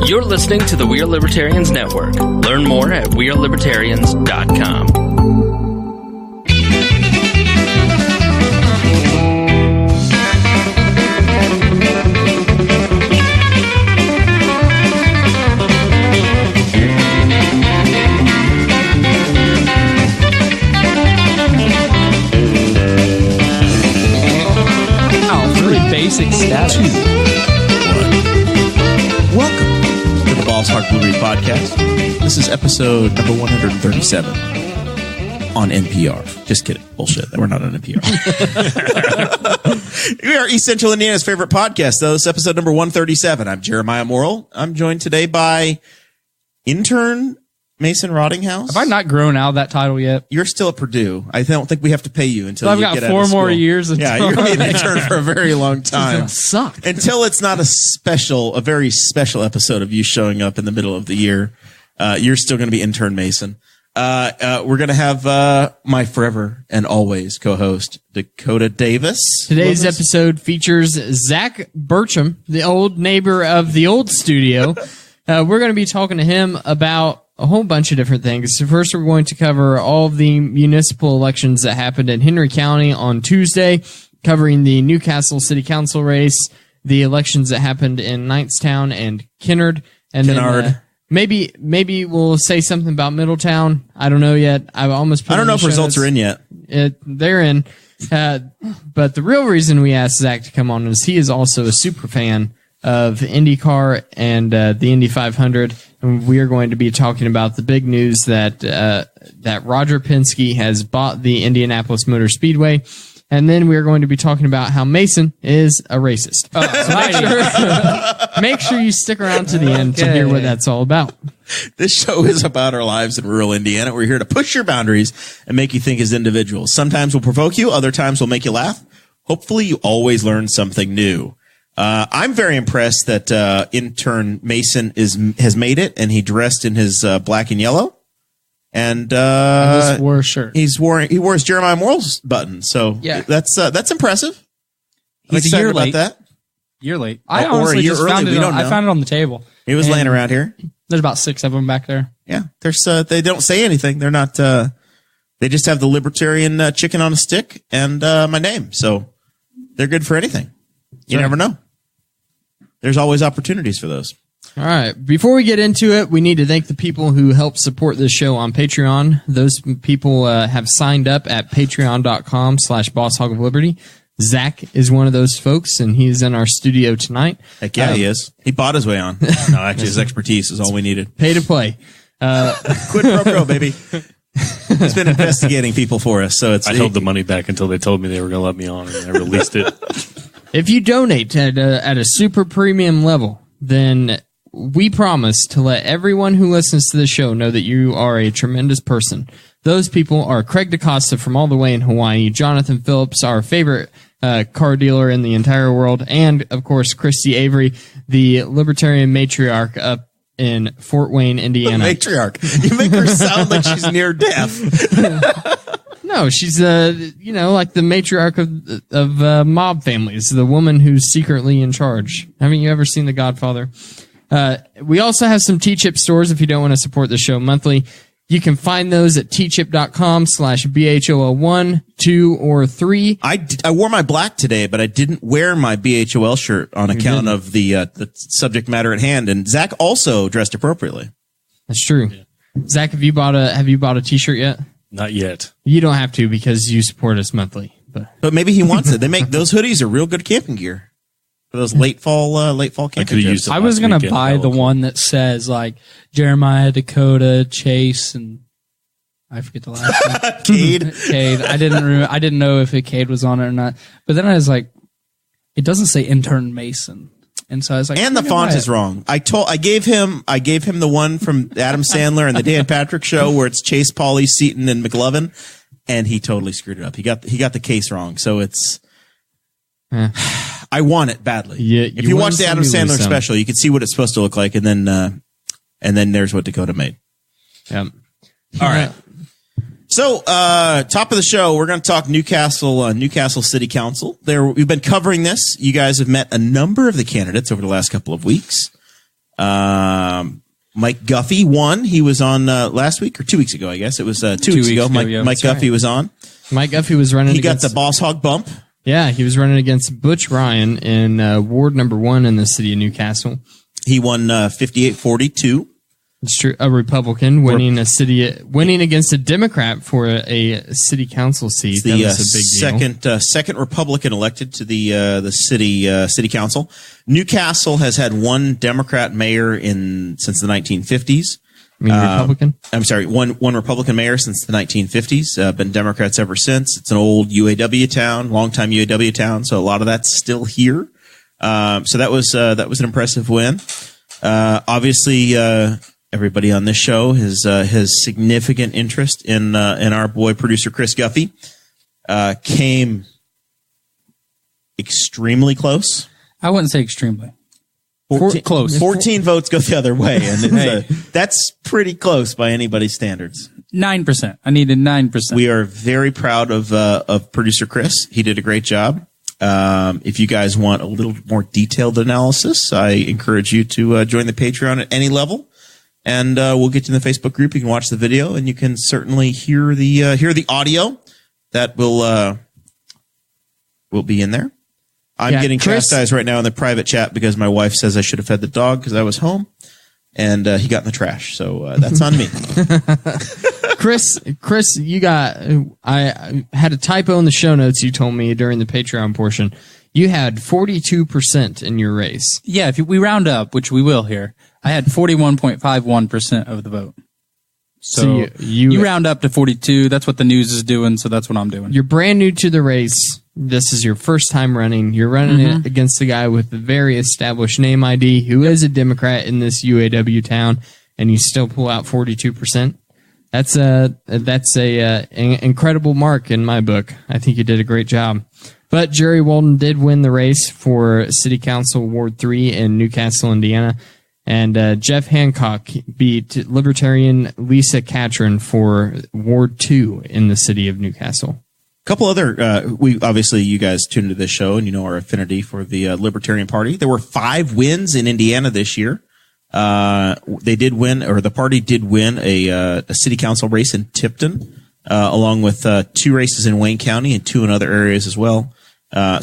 You're listening to the We Are Libertarians Network. Learn more at wearelibertarians.com. Basic status. Welcome to the Boss Hog of Liberty podcast. This is episode number 137 on NPR. Just kidding. Bullshit. We're not on NPR. We are East Central Indiana's favorite podcast, though. This is episode number 137. I'm Jeremiah Morrell. I'm joined today by intern Mason Rottinghaus. Have I not grown out of that title yet? You're still at Purdue. I don't think we have to pay you until I've you got get out of 4 school. more years. Yeah, you're going to be an intern for a very long time. Suck. Until it's not a very special episode of you showing up in the middle of the year. You're still going to be intern Mason. We're going to have my forever and always co-host, Dakota Davis. Today's episode features Zach Burcham, the old neighbor of the old studio. We're going to be talking to him about a whole bunch of different things. So first, we're going to cover all of the municipal elections that happened in Henry County on Tuesday, covering the Newcastle City Council race, the elections that happened in Knightstown and Kennard. And then, maybe we'll say something about Middletown. I don't know yet. I don't know if results are in yet. They're in. But the real reason we asked Zach to come on is he is also a super fan of INDYCAR and the Indy 500, and we are going to be talking about the big news that Roger Penske has bought the Indianapolis Motor Speedway, and then we are going to be talking about how Mason is a racist. So make sure you stick around to the end to hear what that's all about. This show is about our lives in rural Indiana. We're here to push your boundaries and make you think as individuals. Sometimes we'll provoke you, other times we'll make you laugh. Hopefully you always learn something new. I'm very impressed that intern Mason has made it, and he dressed in his black and yellow, and I just wore a shirt. He wore his Jeremiah Morrell's button. So yeah, that's impressive. He's a year late. About that. Year late. I honestly just found it. I found it on the table. It was laying around here. There's about 6 of them back there. Yeah, there's they don't say anything. They're not. They just have the libertarian chicken on a stick and my name. So they're good for anything. You never know. There's always opportunities for those. All right. Before we get into it, we need to thank the people who help support this show on Patreon. Those people have signed up at patreon.com/Boss Hog of Liberty. Zach is one of those folks, and he's in our studio tonight. Heck yeah, he is. He bought his way on. No, actually, his expertise is all we needed. Pay to play. Quid pro quo, baby. He's been investigating people for us, so I held the money back until they told me they were going to let me on, and I released it. If you donate at a super premium level, then we promise to let everyone who listens to the show know that you are a tremendous person. Those people are Craig DaCosta from all the way in Hawaii, Jonathan Phillips, our favorite car dealer in the entire world, and, of course, Christy Avery, the libertarian matriarch up in Fort Wayne, Indiana. The matriarch. You make her sound like she's near death. No, she's like the matriarch of mob families, the woman who's secretly in charge. Haven't you ever seen The Godfather? We also have some T-Chip stores if you don't want to support the show monthly. You can find those at tchip.com/BHOL1, 2, or 3. I wore my black today, but I didn't wear my BHOL shirt on account of the subject matter at hand. And Zach also dressed appropriately. That's true. Yeah. Zach, have you bought a T-shirt yet? Not yet. You don't have to because you support us monthly. But maybe he wants it. They make those hoodies are real good camping gear for those late fall camping trips. I was going to buy the one that says like Jeremiah, Dakota, Chase, and I forget the last one. Cade. Cade. I didn't know if Cade was on it or not. But then I was like, it doesn't say intern Mason. And so I was like, and the font is wrong. I gave him the one from Adam Sandler and the Dan Patrick show where it's Chase, Pauly, Seaton, and McLovin, and he totally screwed it up. He got the case wrong. So it's I want it badly. Yeah, if you watch the Adam Sandler special, you can see what it's supposed to look like, and then there's what Dakota made. Yeah. All right. So, top of the show, we're going to talk Newcastle City Council. We've been covering this. You guys have met a number of the candidates over the last couple of weeks. Mike Guffey won. He was on last week or 2 weeks ago, I guess. It was 2 weeks ago. Mike Guffey was on. Mike Guffey was running He against... got the Boss Hog bump. Yeah, he was running against Butch Ryan in Ward number 1 in the city of Newcastle. He won 58-42. It's true. A Republican winning against a Democrat for a city council seat. It's the that was a big deal. second Republican elected to the city council. Newcastle has had one Democrat mayor since the 1950s. I mean, Republican? I'm sorry, one Republican mayor since the 1950s. Been Democrats ever since. It's an old UAW town, longtime UAW town, so a lot of that's still here. So that was an impressive win. Obviously, everybody on this show has significant interest in our boy producer Chris Guffey. Came extremely close. I wouldn't say extremely. 14 votes go the other way, and that's pretty close by anybody's standards. 9%. I needed 9%. We are very proud of producer Chris. He did a great job. If you guys want a little more detailed analysis, I encourage you to join the Patreon at any level. And we'll get you in the Facebook group. You can watch the video, and you can certainly hear the audio that will be in there. I'm getting chastised right now in the private chat because my wife says I should have fed the dog because I was home, and he got in the trash. So that's on me. Chris, you got. I had a typo in the show notes. You told me during the Patreon portion. You had 42% in your race. Yeah, if we round up, which we will here, I had 41.51% of the vote. So you round up to 42. That's what the news is doing, so that's what I'm doing. You're brand new to the race. This is your first time running. You're running it against the guy with the very established name ID who is a Democrat in this UAW town, and you still pull out 42%. That's a incredible mark in my book. I think you did a great job. But Jerry Walden did win the race for City Council Ward 3 in Newcastle, Indiana. And Jeff Hancock beat Libertarian Lisa Catron for Ward 2 in the city of Newcastle. A couple other, obviously you guys tuned into this show and you know our affinity for the Libertarian Party. There were 5 wins in Indiana this year. They did win, or the party did win a city council race in Tipton, along with 2 races in Wayne County and 2 in other areas as well.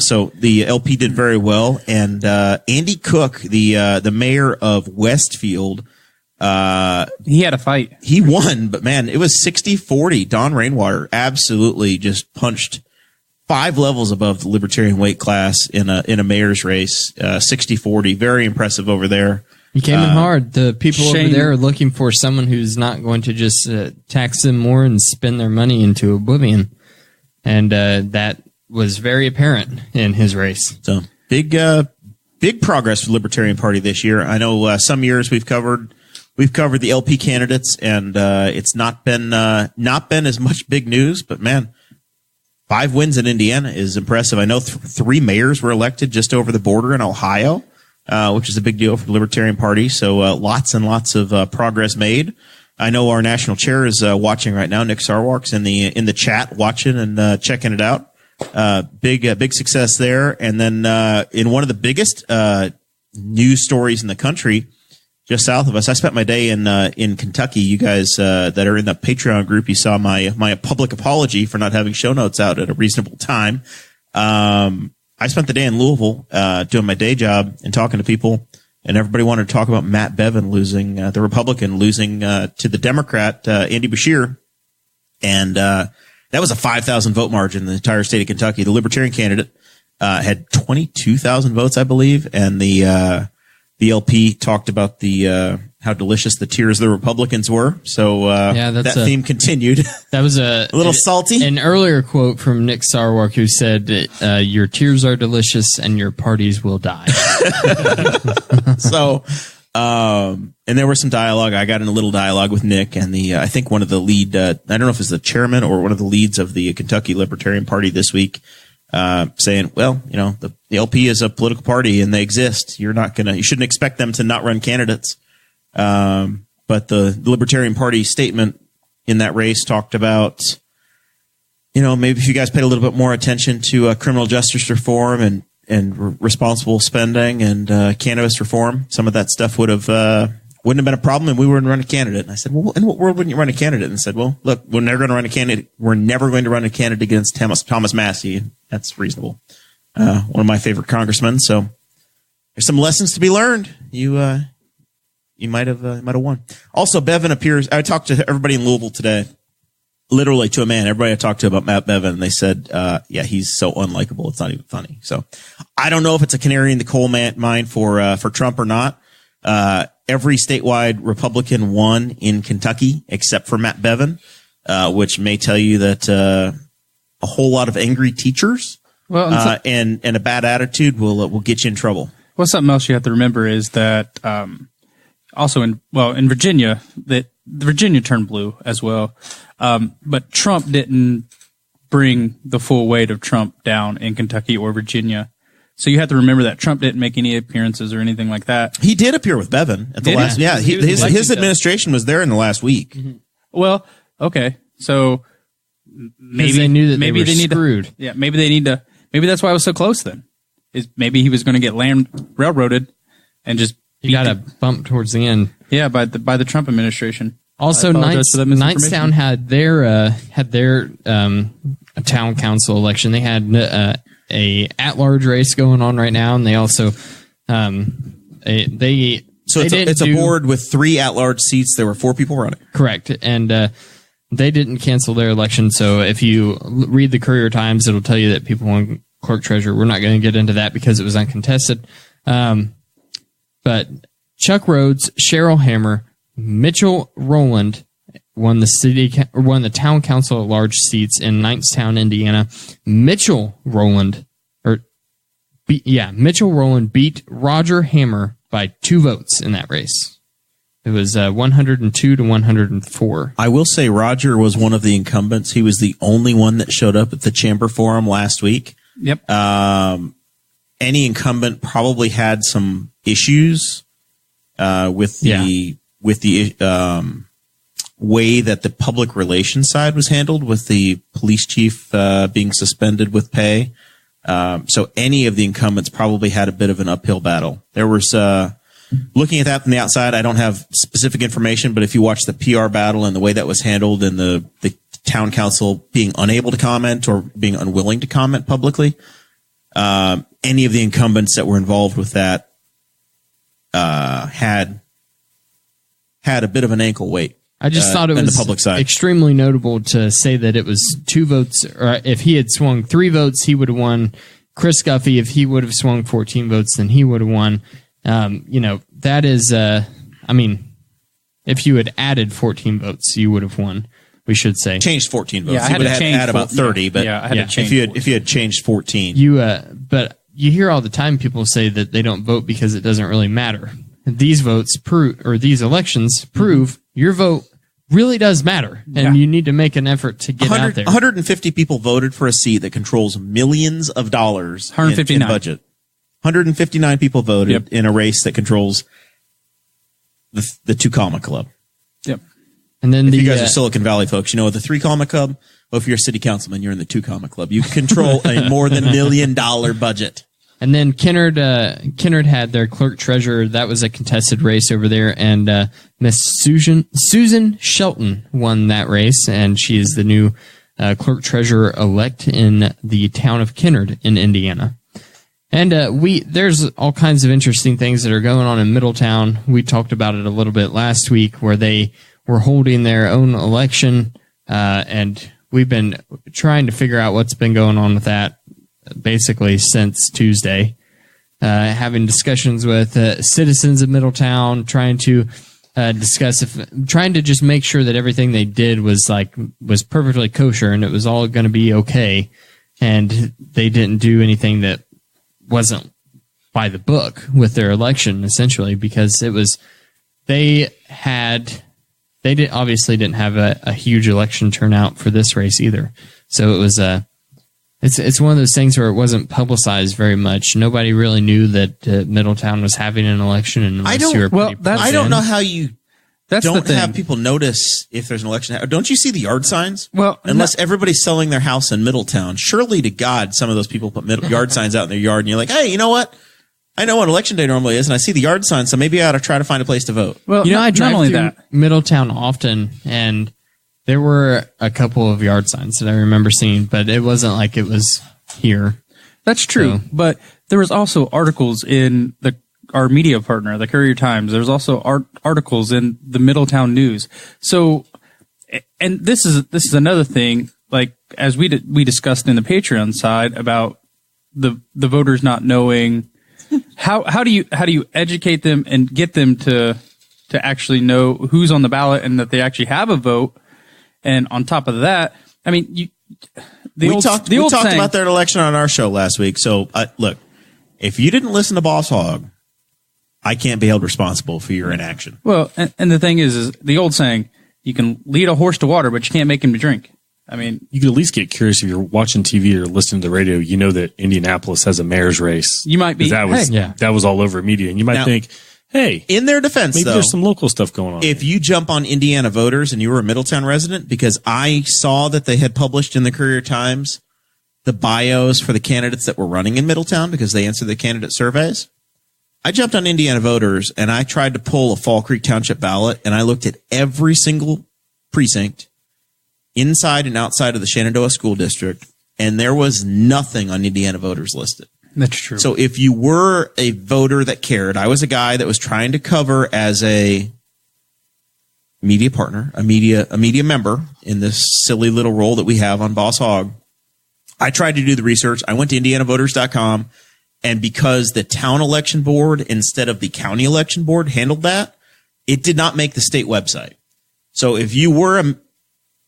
So the LP did very well, and Andy Cook, the mayor of Westfield, he had a fight. He won, but man, it was 60-40. Don Rainwater absolutely just punched 5 levels above the Libertarian weight class in a mayor's race. 60-40, very impressive over there. He came in hard. The people over there are looking for someone who's not going to just tax them more and spend their money into oblivion, and that was very apparent in his race. So big progress for the Libertarian Party this year. I know some years we've covered the LP candidates, and it's not been as much big news. But man, 5 wins in Indiana is impressive. I know 3 mayors were elected just over the border in Ohio, which is a big deal for the Libertarian Party. So lots and lots of progress made. I know our national chair is watching right now. Nick Sarwark's in the chat watching and checking it out. Big success there. And then, in one of the biggest, news stories in the country, just south of us, I spent my day in Kentucky. You guys, that are in the Patreon group, you saw my public apology for not having show notes out at a reasonable time. I spent the day in Louisville, doing my day job and talking to people, and everybody wanted to talk about Matt Bevin losing, the Republican losing, to the Democrat, Andy Beshear. And, that was a 5,000 vote margin in the entire state of Kentucky. The Libertarian candidate had 22,000 votes, I believe, and the LP talked about how delicious the tears of the Republicans were. So that theme continued. That was a little salty. An earlier quote from Nick Sarwark, who said, "Your tears are delicious, and your parties will die." So. And there was some dialogue. I got in a little dialogue with Nick and I think one of the lead, I don't know if it's the chairman or one of the leads of the Kentucky Libertarian Party this week, saying, well, you know, the LP is a political party and they exist. You shouldn't expect them to not run candidates. But the Libertarian Party statement in that race talked about, you know, maybe if you guys paid a little bit more attention to criminal justice reform and responsible spending and cannabis reform, some of that stuff would have wouldn't have been a problem, and we wouldn't run a candidate. And I said, well, in what world wouldn't you run a candidate? And said, well, look, we're never going to run a candidate. We're never going to run a candidate against Thomas Massey. That's reasonable. One of my favorite congressmen. So there's some lessons to be learned. You might have won. Also, Bevin appears. I talked to everybody in Louisville today, literally to a man. Everybody I talked to about Matt Bevin, and they said, yeah, he's so unlikable. It's not even funny. So I don't know if it's a canary in the coal mine for Trump or not. Every statewide Republican won in Kentucky except for Matt Bevin, which may tell you that a whole lot of angry teachers and a bad attitude will get you in trouble. Well, something else you have to remember is that also in Virginia, that Virginia turned blue as well, but Trump didn't bring the full weight of Trump down in Kentucky or Virginia. So you have to remember that Trump didn't make any appearances or anything like that. He did appear with Bevin at the last. Yeah, his administration was there in the last week. Mm-hmm. Well, okay, so maybe they knew that maybe they were screwed. Maybe they need to. Maybe that's why it was so close. Then is maybe he was going to get railroaded and just he got a bump towards the end. Yeah, by the Trump administration. Also, Knightstown had their town council election. They had a at-large race going on right now, and they also it's a board with 3 at-large seats. There were 4 people running. Correct, and they didn't cancel their election. So if you read the Courier Times, it'll tell you that people won clerk treasurer. We're not going to get into that because it was uncontested. But Chuck Rhodes, Cheryl Hammer, Mitchell Rowland won the town council at large seats in Knightstown, Indiana. Mitchell Rowland beat Roger Hammer by 2 votes in that race. It was 102 to 104. I will say Roger was one of the incumbents. He was the only one that showed up at the Chamber Forum last week. Yep. Any incumbent probably had some issues with the way that the public relations side was handled, with the police chief being suspended with pay. So any of the incumbents probably had a bit of an uphill battle. There was, looking at that from the outside, I don't have specific information, but if you watch the PR battle and the way that was handled and the town council being unable to comment or being unwilling to comment publicly, any of the incumbents that were involved with that had a bit of an ankle weight. I just thought it was the public side. Extremely notable to say that it was 2 votes, or if he had swung 3 votes, he would have won. Chris Guffey, if he would have swung 14 votes, then he would have won. That is, if you had added 14 votes, you would have won, we should say. Changed 14 votes. Yeah, I had to change about 30, but I had to change if you had changed 14. But you hear all the time people say that they don't vote because it doesn't really matter. These votes these elections prove your vote really does matter, and you need to make an effort to get out there. 150 people voted for a seat that controls millions of dollars in budget. 159 people voted in a race that controls the 2 Comma Club. Yep. And then if you guys are Silicon Valley folks, you know the 3 Comma Club. Well, if you're a city councilman, you're in the 2 Comma Club. You control a more than $1 million budget. And then Kennard had their clerk treasurer. That was a contested race over there, and Miss Susan Shelton won that race, and she is the new clerk treasurer elect in the town of Kennard in Indiana. And there's all kinds of interesting things that are going on in Middletown. We talked about it a little bit last week, where they were holding their own election, and we've been trying to figure out what's been going on with that basically since Tuesday, having discussions with citizens of Middletown, trying to just make sure that everything they did was perfectly kosher and it was all going to be okay, and they didn't do anything that wasn't by the book with their election, essentially, because they obviously didn't have a huge election turnout for this race either. So it was It's one of those things where it wasn't publicized very much. Nobody really knew that Middletown was having an election. And I don't know how you don't have people notice if there's an election. Don't you see the yard signs? Well, unless everybody's selling their house in Middletown, surely to God, some of those people put yard signs out in their yard, and you're like, hey, you know what? I know what election day normally is, and I see the yard sign, so maybe I ought to try to find a place to vote. Well, You know, I drive not only through that. Middletown often, and there were a couple of yard signs that I remember seeing, but it wasn't like it was here. That's true, So- but there was also articles in our media partner, the Courier Times. There's also articles in the Middletown News. So, and this is another thing. Like as we discussed in the Patreon side about the voters not knowing how do you educate them and get them to actually know who's on the ballot and that they actually have a vote. And on top of that, I mean, We talked about that election on our show last week. So look, if you didn't listen to Boss Hog, I can't be held responsible for your inaction. Well, and the thing is the old saying, you can lead a horse to water, but you can't make him to drink. I mean, You could at least get curious if you're watching TV or listening to the radio. You know that Indianapolis has a mayor's race. you might be, That was hey, that was all over media, and you might Now- think, hey, In their defense, maybe though, there's some local stuff going on. if you jump on Indiana voters and you were a Middletown resident, because I saw that they had published in the Courier Times the bios for the candidates that were running in Middletown because they answered the candidate surveys. I jumped on Indiana voters and I tried to pull a Fall Creek Township ballot, and I looked at every single precinct inside and outside of the Shenandoah School District, and there was nothing on Indiana voters listed. that's true. So if you were a voter that cared, I was a guy that was trying to cover as a media partner, a media member in this silly little role that we have on Boss Hog. I tried to do the research. I went to indianavoters.com, and because the town election board instead of the county election board handled that, it did not make the state website. So if you were a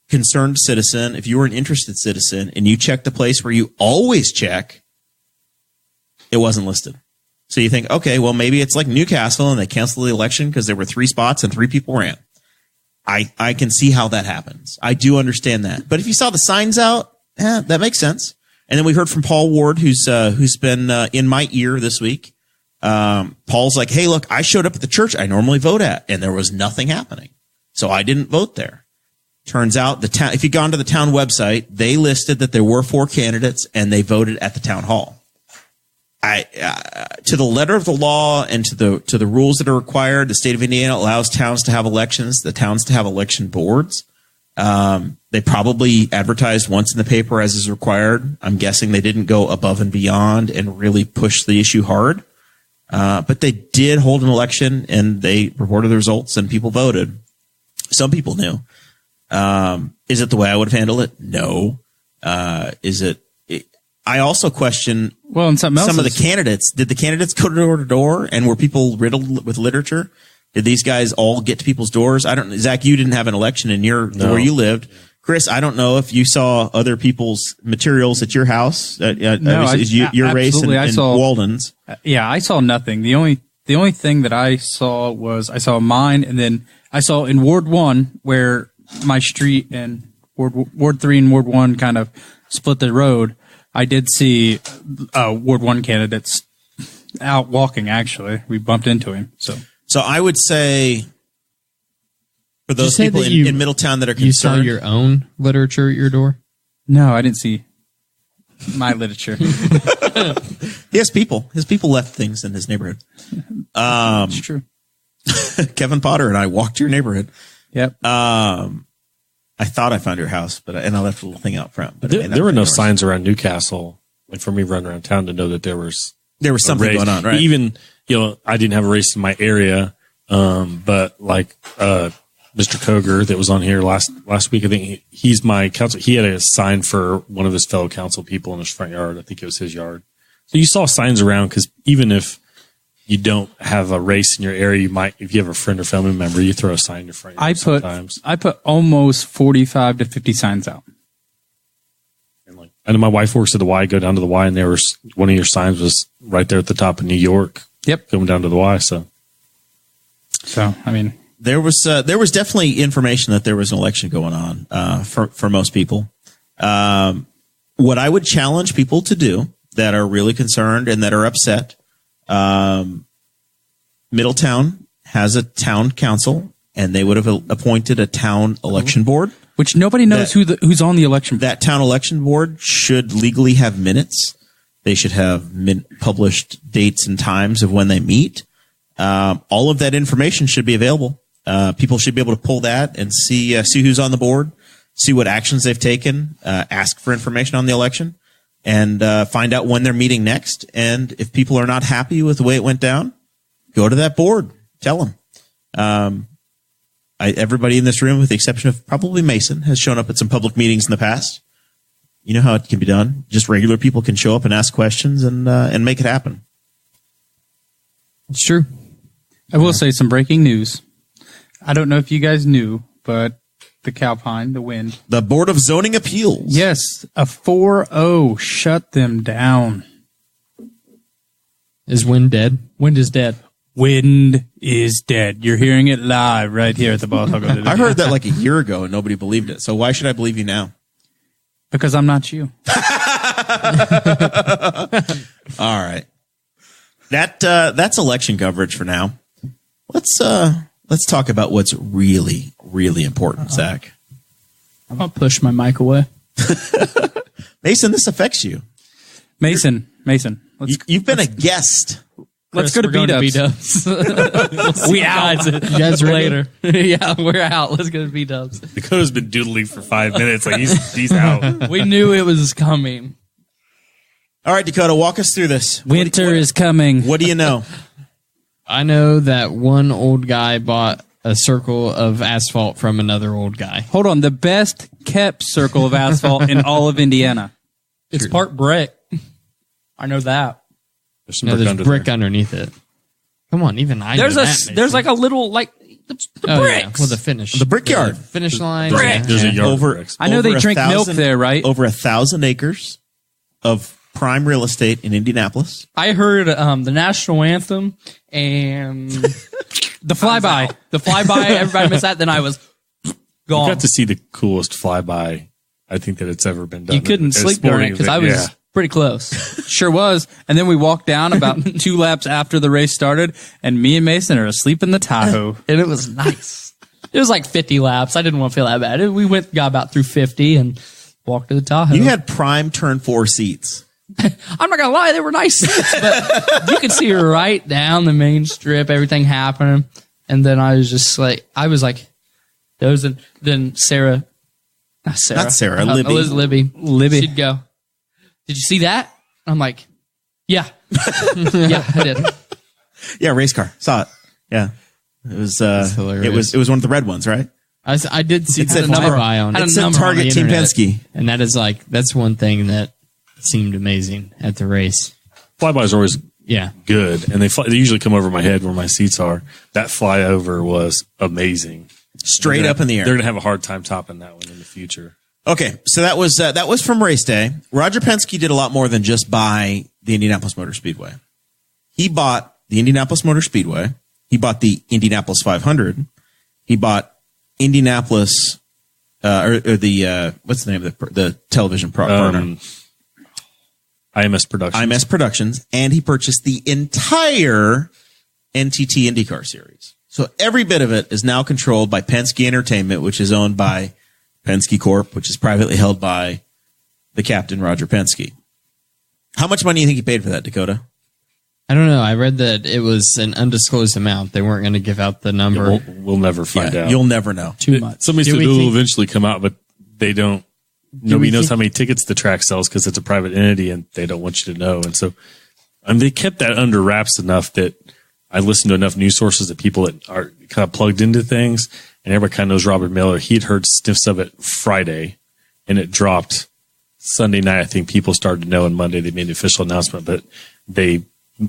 concerned citizen, if you were an interested citizen, and you checked the place where you always check, it wasn't listed. So you think, okay, well, maybe it's like Newcastle and they canceled the election because there were 3 spots and 3 people ran. I can see how that happens. I do understand that. But if you saw the signs out, that makes sense. And then we heard from Paul Ward, who's been in my ear this week. Paul's like, hey, look, I showed up at the church I normally vote at, and there was nothing happening. So I didn't vote there. Turns out if you'd gone to the town website, they listed that there were 4 candidates and they voted at the town hall. To the letter of the law and to the rules that are required, the state of Indiana allows towns to have elections, the towns to have election boards. They probably advertised once in the paper as is required. I'm guessing they didn't go above and beyond and really push the issue hard. But they did hold an election and they reported the results and people voted. Some people knew. Is it the way I would have handled it? No. I also question and something else some of the candidates. Did the candidates go door to door, and were people riddled with literature? Did these guys all get to people's doors? I don't. Zach, you didn't have an election in where you lived. Chris, I don't know if you saw other people's materials at your house. No, your race and Walden's. Yeah, I saw nothing. The only thing that I saw was I saw mine, and then I saw in Ward 1 where my street and Ward 3 and Ward 1 kind of split the road. I did see Ward 1 candidates out walking, actually. We bumped into him. So I would say for those people in Middletown that are concerned. You saw your own literature at your door? No, I didn't see my literature. His people left things in his neighborhood. It's true. Kevin Potter and I walked to your neighborhood. Yep. I thought I found your house, but I left a little thing out front. But there were no signs around Newcastle, like for me running around town to know that there was something going on, right? Even I didn't have a race in my area, but like Mr. Koger that was on here last week, I think he's my council. He had a sign for one of his fellow council people in his front yard. I think it was his yard. So you saw signs around because even if you don't have a race in your area, you might, if you have a friend or family member, you throw a sign in your front yard sometimes. I put almost 45 to 50 signs out. And I know my wife works at the Y, go down to the Y, and there was one of your signs was right there at the top of New York. Yep. Going down to the Y. So I mean, there was definitely information that there was an election going on, for most people. What I would challenge people to do that are really concerned and that are upset, Middletown has a town council, and they would have appointed a town election board. Which nobody knows who's on the election board. That town election board should legally have minutes. They should have published dates and times of when they meet. All of that information should be available. People should be able to pull that and see who's on the board, see what actions they've taken, ask for information on the election, and find out when they're meeting next. And if people are not happy with the way it went down, go to that board. Tell them. Everybody in this room, with the exception of probably Mason, has shown up at some public meetings in the past. You know how it can be done. Just regular people can show up and ask questions and make it happen. It's true. I will say some breaking news. I don't know if you guys knew, but the Calpine, the Wind. The Board of Zoning Appeals. Yes, a 4-0 shut them down. Is Wind dead? Wind is dead. Wind is dead. You're hearing it live right here at the Boss Hog of Liberty. I heard that like a year ago and nobody believed it. So why should I believe you now? Because I'm not you. All right. That's election coverage for now. Let's talk about what's really, really important, Zach. I'm going to push my mic away. Mason, this affects you. Mason, You've been a guest. let's go to B-Dubs. We out. You guys ready? Later. Yeah, we're out. Let's go to B-Dubs. Dakota's been doodling for 5 minutes. Like he's out. We knew it was coming. All right, Dakota, walk us through this. Winter is coming. What do you know? I know that one old guy bought a circle of asphalt from another old guy. Hold on. The best kept circle of asphalt in all of Indiana. It's part brick. I know that. There's some No, brick there's under brick there. underneath it. Come on, even I There's know a that, Mason. there's like a little like the Oh, yeah. bricks. Well, the finish. The brickyard. Finish line. There's a yard of Over, bricks. I know they over drink milk 1,000 there, right? Over 1,000 acres of prime real estate in Indianapolis. I heard the national anthem and The flyby. the flyby. Everybody missed that. Then I was You gone. got to see the coolest flyby I think that it's ever been done. You couldn't at a sleep during it sporting because I was event. pretty close. Sure was. And then we walked down about 2 laps after the race started, and me and Mason are asleep in the Tahoe. And it was nice. It was like 50 laps. I didn't want to feel that bad. We got about through 50 and walked to the Tahoe. You had prime turn 4 seats. I'm not gonna lie, they were nice seats, but you could see right down the main strip, everything happening. And then I was just like, those. And then Sarah, Not Sarah, Libby. Libby. She'd go, "Did you see that?" I'm like, "Yeah, yeah, I did." Yeah, race car. Saw it. Yeah. It was hilarious. it was one of the red ones, right? I did see It's the a number- flyby on had it. a It's a number on Target the Team internet. Penske. And that's one thing that seemed amazing at the race. Flybys are always Yeah. good, and they usually come over my head where my seats are. That flyover was amazing. Straight up in the air. They're gonna have a hard time topping that one in the future. Okay, so that was from race day. Roger Penske did a lot more than just buy the Indianapolis Motor Speedway. He bought the Indianapolis Motor Speedway. He bought the Indianapolis 500. He bought Indianapolis, or the what's the name of the television partner? IMS Productions. IMS Productions, and he purchased the entire NTT INDYCAR series. So every bit of it is now controlled by Penske Entertainment, which is owned by Penske Corp, which is privately held by the captain, Roger Penske. How much money do you think he paid for that, Dakota? I don't know. I read that it was an undisclosed amount. They weren't going to give out the number. We'll never find out. You'll never know. Too much. Somebody Do said we it will think- eventually come out, but they don't. Nobody we knows think- how many tickets the track sells because it's a private entity and they don't want you to know. And so, they kept that under wraps enough that I listened to enough news sources that people that are kind of plugged into things, and everybody kind of knows Robert Miller. He had heard sniffs of it Friday, and it dropped Sunday night. I think people started to know, and Monday they made the official announcement. But they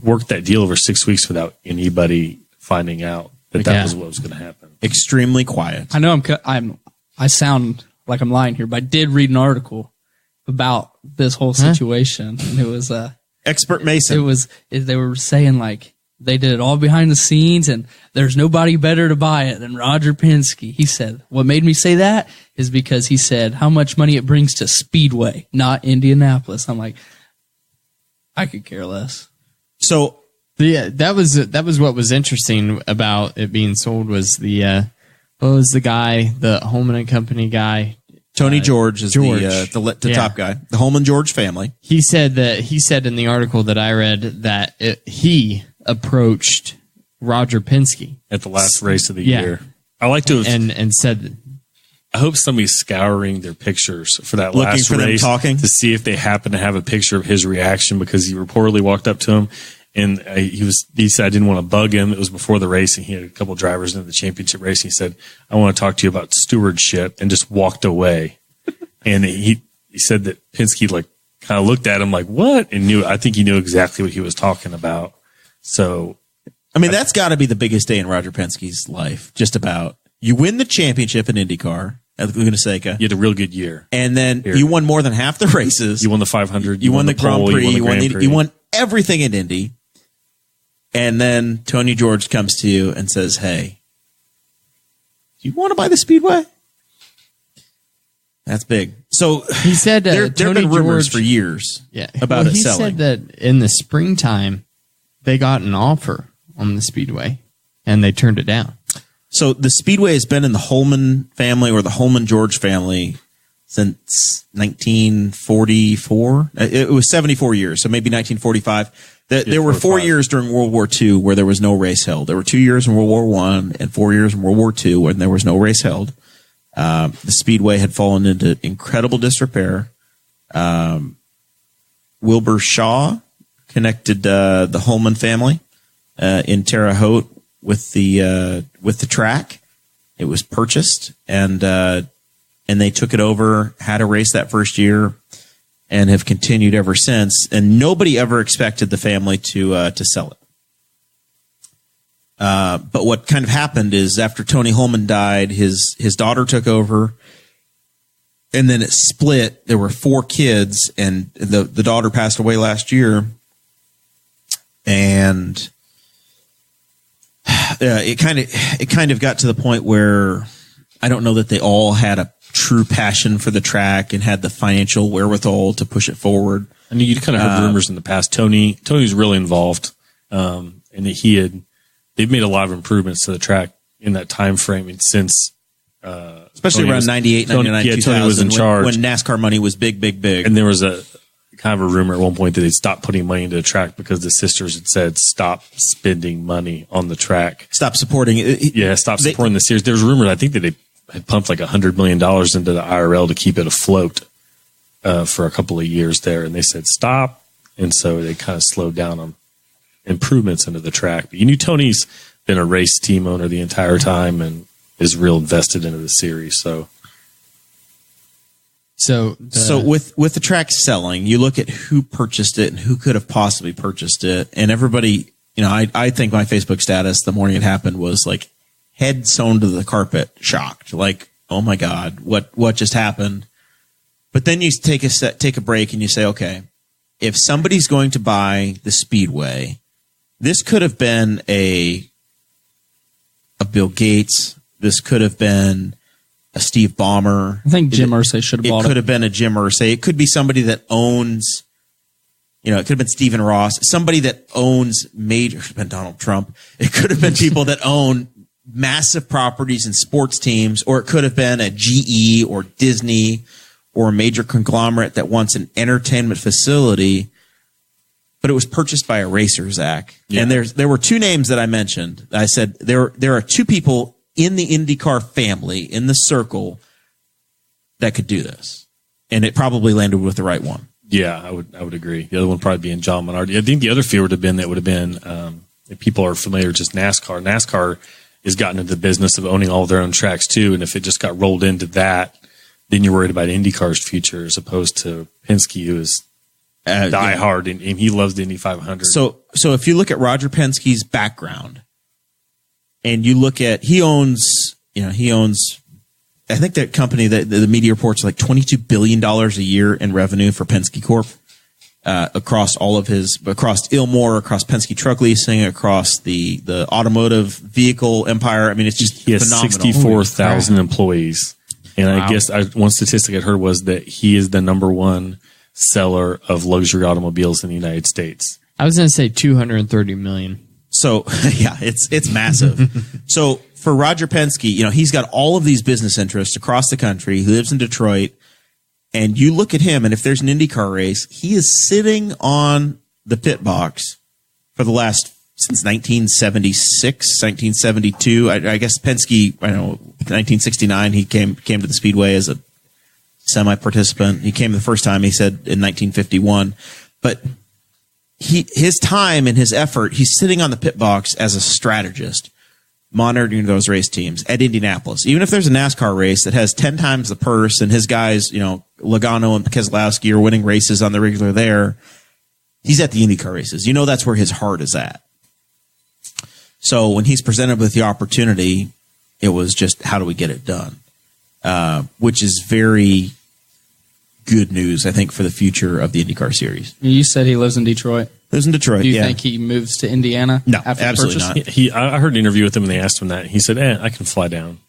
worked that deal over 6 weeks without anybody finding out that Yeah. was what was going to happen. Extremely quiet. I know I sound like I'm lying here, but I did read an article about this whole situation, and it was Expert Mason. they were saying like they did it all behind the scenes, and there's nobody better to buy it than Roger Penske. He said, what made me say that is because he said how much money it brings to Speedway, not Indianapolis. I'm like, I could care less. So Yeah, that was what was interesting about it being sold was the what was the guy, the Hulman and Company guy, Tony George is George. the Yeah. top guy. The Hulman George family. He said in the article that I read that he approached Roger Penske At the last race of the Yeah. year. I like to have, and said, I hope somebody's scouring their pictures for that Looking last for them race talking? to see if they happen to have a picture of his reaction, because he reportedly walked up to him and he said, I didn't want to bug him. It was before the race and he had a couple drivers in the championship race. And he said, I want to talk to you about stewardship, and just walked away. And he said that Penske like kind of looked at him like, what? And I think he knew exactly what he was talking about. So, I mean, that's got to be the biggest day in Roger Penske's life. Just about. You win the championship in INDYCAR at Laguna Seca, you had a real good year. and then you won more than half the races. You won the 500. You won the Grand pole, Prix. You won the Grand Prix. You won everything in Indy. And then Tony George comes to you and says, hey, do you want to buy the Speedway? That's big. So he said there have Tony been rumors George, for years about well, it he selling. said that in the springtime they got an offer on the Speedway and they turned it down. So the Speedway has been in the Hulman family or the Hulman George family since 1944. It was 74 years, so maybe 1945. There were 4 years during World War II where there was no race held. There were 2 years in World War I and 4 years in World War II when there was no race held. The Speedway had fallen into incredible disrepair. Wilbur Shaw connected the Hulman family in Terre Haute with the track. It was purchased, and they took it over, had a race that first year, and have continued ever since. And nobody ever expected the family to sell it. But what kind of happened is after Tony Hulman died, his daughter took over, and then it split. There were 4 kids, and the daughter passed away last year, and it kind of got to the point where I don't know that they all had a true passion for the track and had the financial wherewithal to push it forward. I mean, you kind of heard rumors in the past. Tony's really involved, and they've made a lot of improvements to the track in that time frame, and since Especially around 98, 99, 2000. Tony was in charge. When NASCAR money was big. And there was a kind of a rumor at one point that they'd stopped putting money into the track because the sisters had said, stop spending money on the track. Stop supporting it. Yeah, stop supporting the series. There was a rumor, I think, that they had pumped like $100 million into the IRL to keep it afloat for a couple of years there. And they said, stop. And so they kind of slowed down on improvements into the track. But you knew Tony's been a race team owner the entire time and is real invested into the series. So with the track selling, you look at who purchased it and who could have possibly purchased it. And everybody, I think my Facebook status the morning it happened was like head sewn to the carpet, shocked. Like, oh my God, what just happened? But then you take a break and you say, okay, if somebody's going to buy the Speedway, this could have been a Bill Gates. This could have been a Steve Ballmer. I think Jim Irsay should have bought it. It could have been a Jim Irsay. It could be somebody that owns, it could have been Stephen Ross, somebody that owns major, it could have been Donald Trump. It could have been people that own massive properties and sports teams, or it could have been a GE or Disney or a major conglomerate that wants an entertainment facility, but it was purchased by a racer, Zach. Yeah. And there were 2 names that I mentioned. I said there are 2 people in the INDYCAR family, in the circle, that could do this. And it probably landed with the right one. yeah, I would agree. The other one probably being John Minardi. I think the other few would have been if people are familiar with just NASCAR. NASCAR has gotten into the business of owning all of their own tracks too. And if it just got rolled into that, then you're worried about IndyCar's future as opposed to Penske, who is die hard and he loves the Indy 500. So if you look at Roger Penske's background and you look at, he owns, I think that company that the media reports like $22 billion a year in revenue for Penske Corp, across Ilmore, across Penske Truck Leasing, across the automotive vehicle empire. I mean, it's just he has phenomenal. 64,000 employees. And wow. I guess one statistic I'd heard was that he is the #1 seller of luxury automobiles in the United States. I was going to say 230 million. So yeah, it's massive. So for Roger Penske, he's got all of these business interests across the country. He lives in Detroit. And you look at him, and if there's an IndyCar race, he is sitting on the pit box for the since 1976, 1972. I guess Penske, 1969, he came to the Speedway as a semi-participant. He came the first time, he said, in 1951. But his time and his effort, he's sitting on the pit box as a strategist, monitoring those race teams at Indianapolis. Even if there's a NASCAR race that has 10 times the purse and his guys, Logano and Keselowski are winning races on the regular there, he's at the IndyCar races. That's where his heart is at. So when he's presented with the opportunity, it was just, how do we get it done? Which is very good news, I think, for the future of the IndyCar series. You said he lives in Detroit. Lives in Detroit. Do you think he moves to Indiana? No, after absolutely purchase? not. I heard an interview with him and they asked him that. He said, I can fly down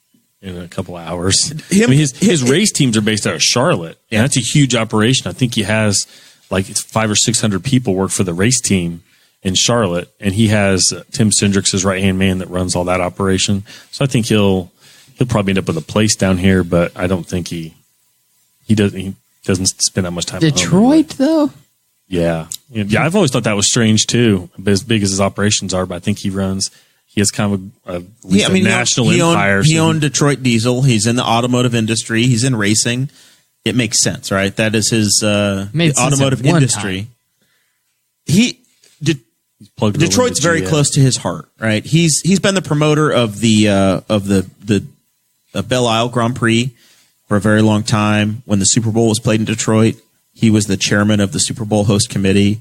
in a couple of hours. His race teams are based out of Charlotte. And that's a huge operation. I think he has like 500 or 600 people work for the race team in Charlotte. And he has Tim Cindric's his right-hand man that runs all that operation. So I think he'll probably end up with a place down here, but I don't think he doesn't spend that much time at home. Detroit, though? Yeah. I've always thought that was strange too, as big as his operations are. But I think he has kind of a national empire. He owned Detroit Diesel. He's in the automotive industry. He's in racing. It makes sense, right? That is his automotive industry. Detroit's very close to his heart, right? He's been the promoter of the Belle Isle Grand Prix for a very long time. When the Super Bowl was played in Detroit, he was the chairman of the Super Bowl host committee.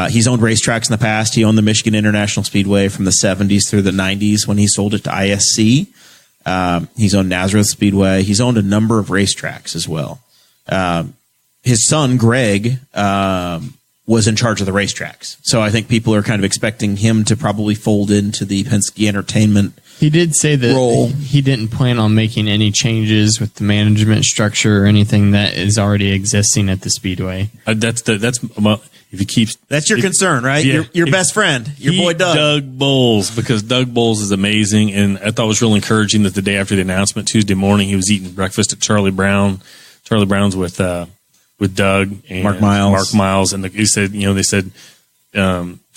He's owned racetracks in the past. He owned the Michigan International Speedway from the 70s through the 90s when he sold it to ISC. He's owned Nazareth Speedway. He's owned a number of racetracks as well. His son, Greg, was in charge of the racetracks. So I think people are kind of expecting him to probably fold into the Penske Entertainment He did say that role. He didn't plan on making any changes with the management structure or anything that is already existing at the Speedway. If he keeps that's your concern, right? Yeah, your best friend, your boy Doug. Doug Bowles, because Doug Bowles is amazing, and I thought it was real encouraging that the day after the announcement, Tuesday morning, he was eating breakfast at Charlie Brown's with Doug and Mark Miles, and they said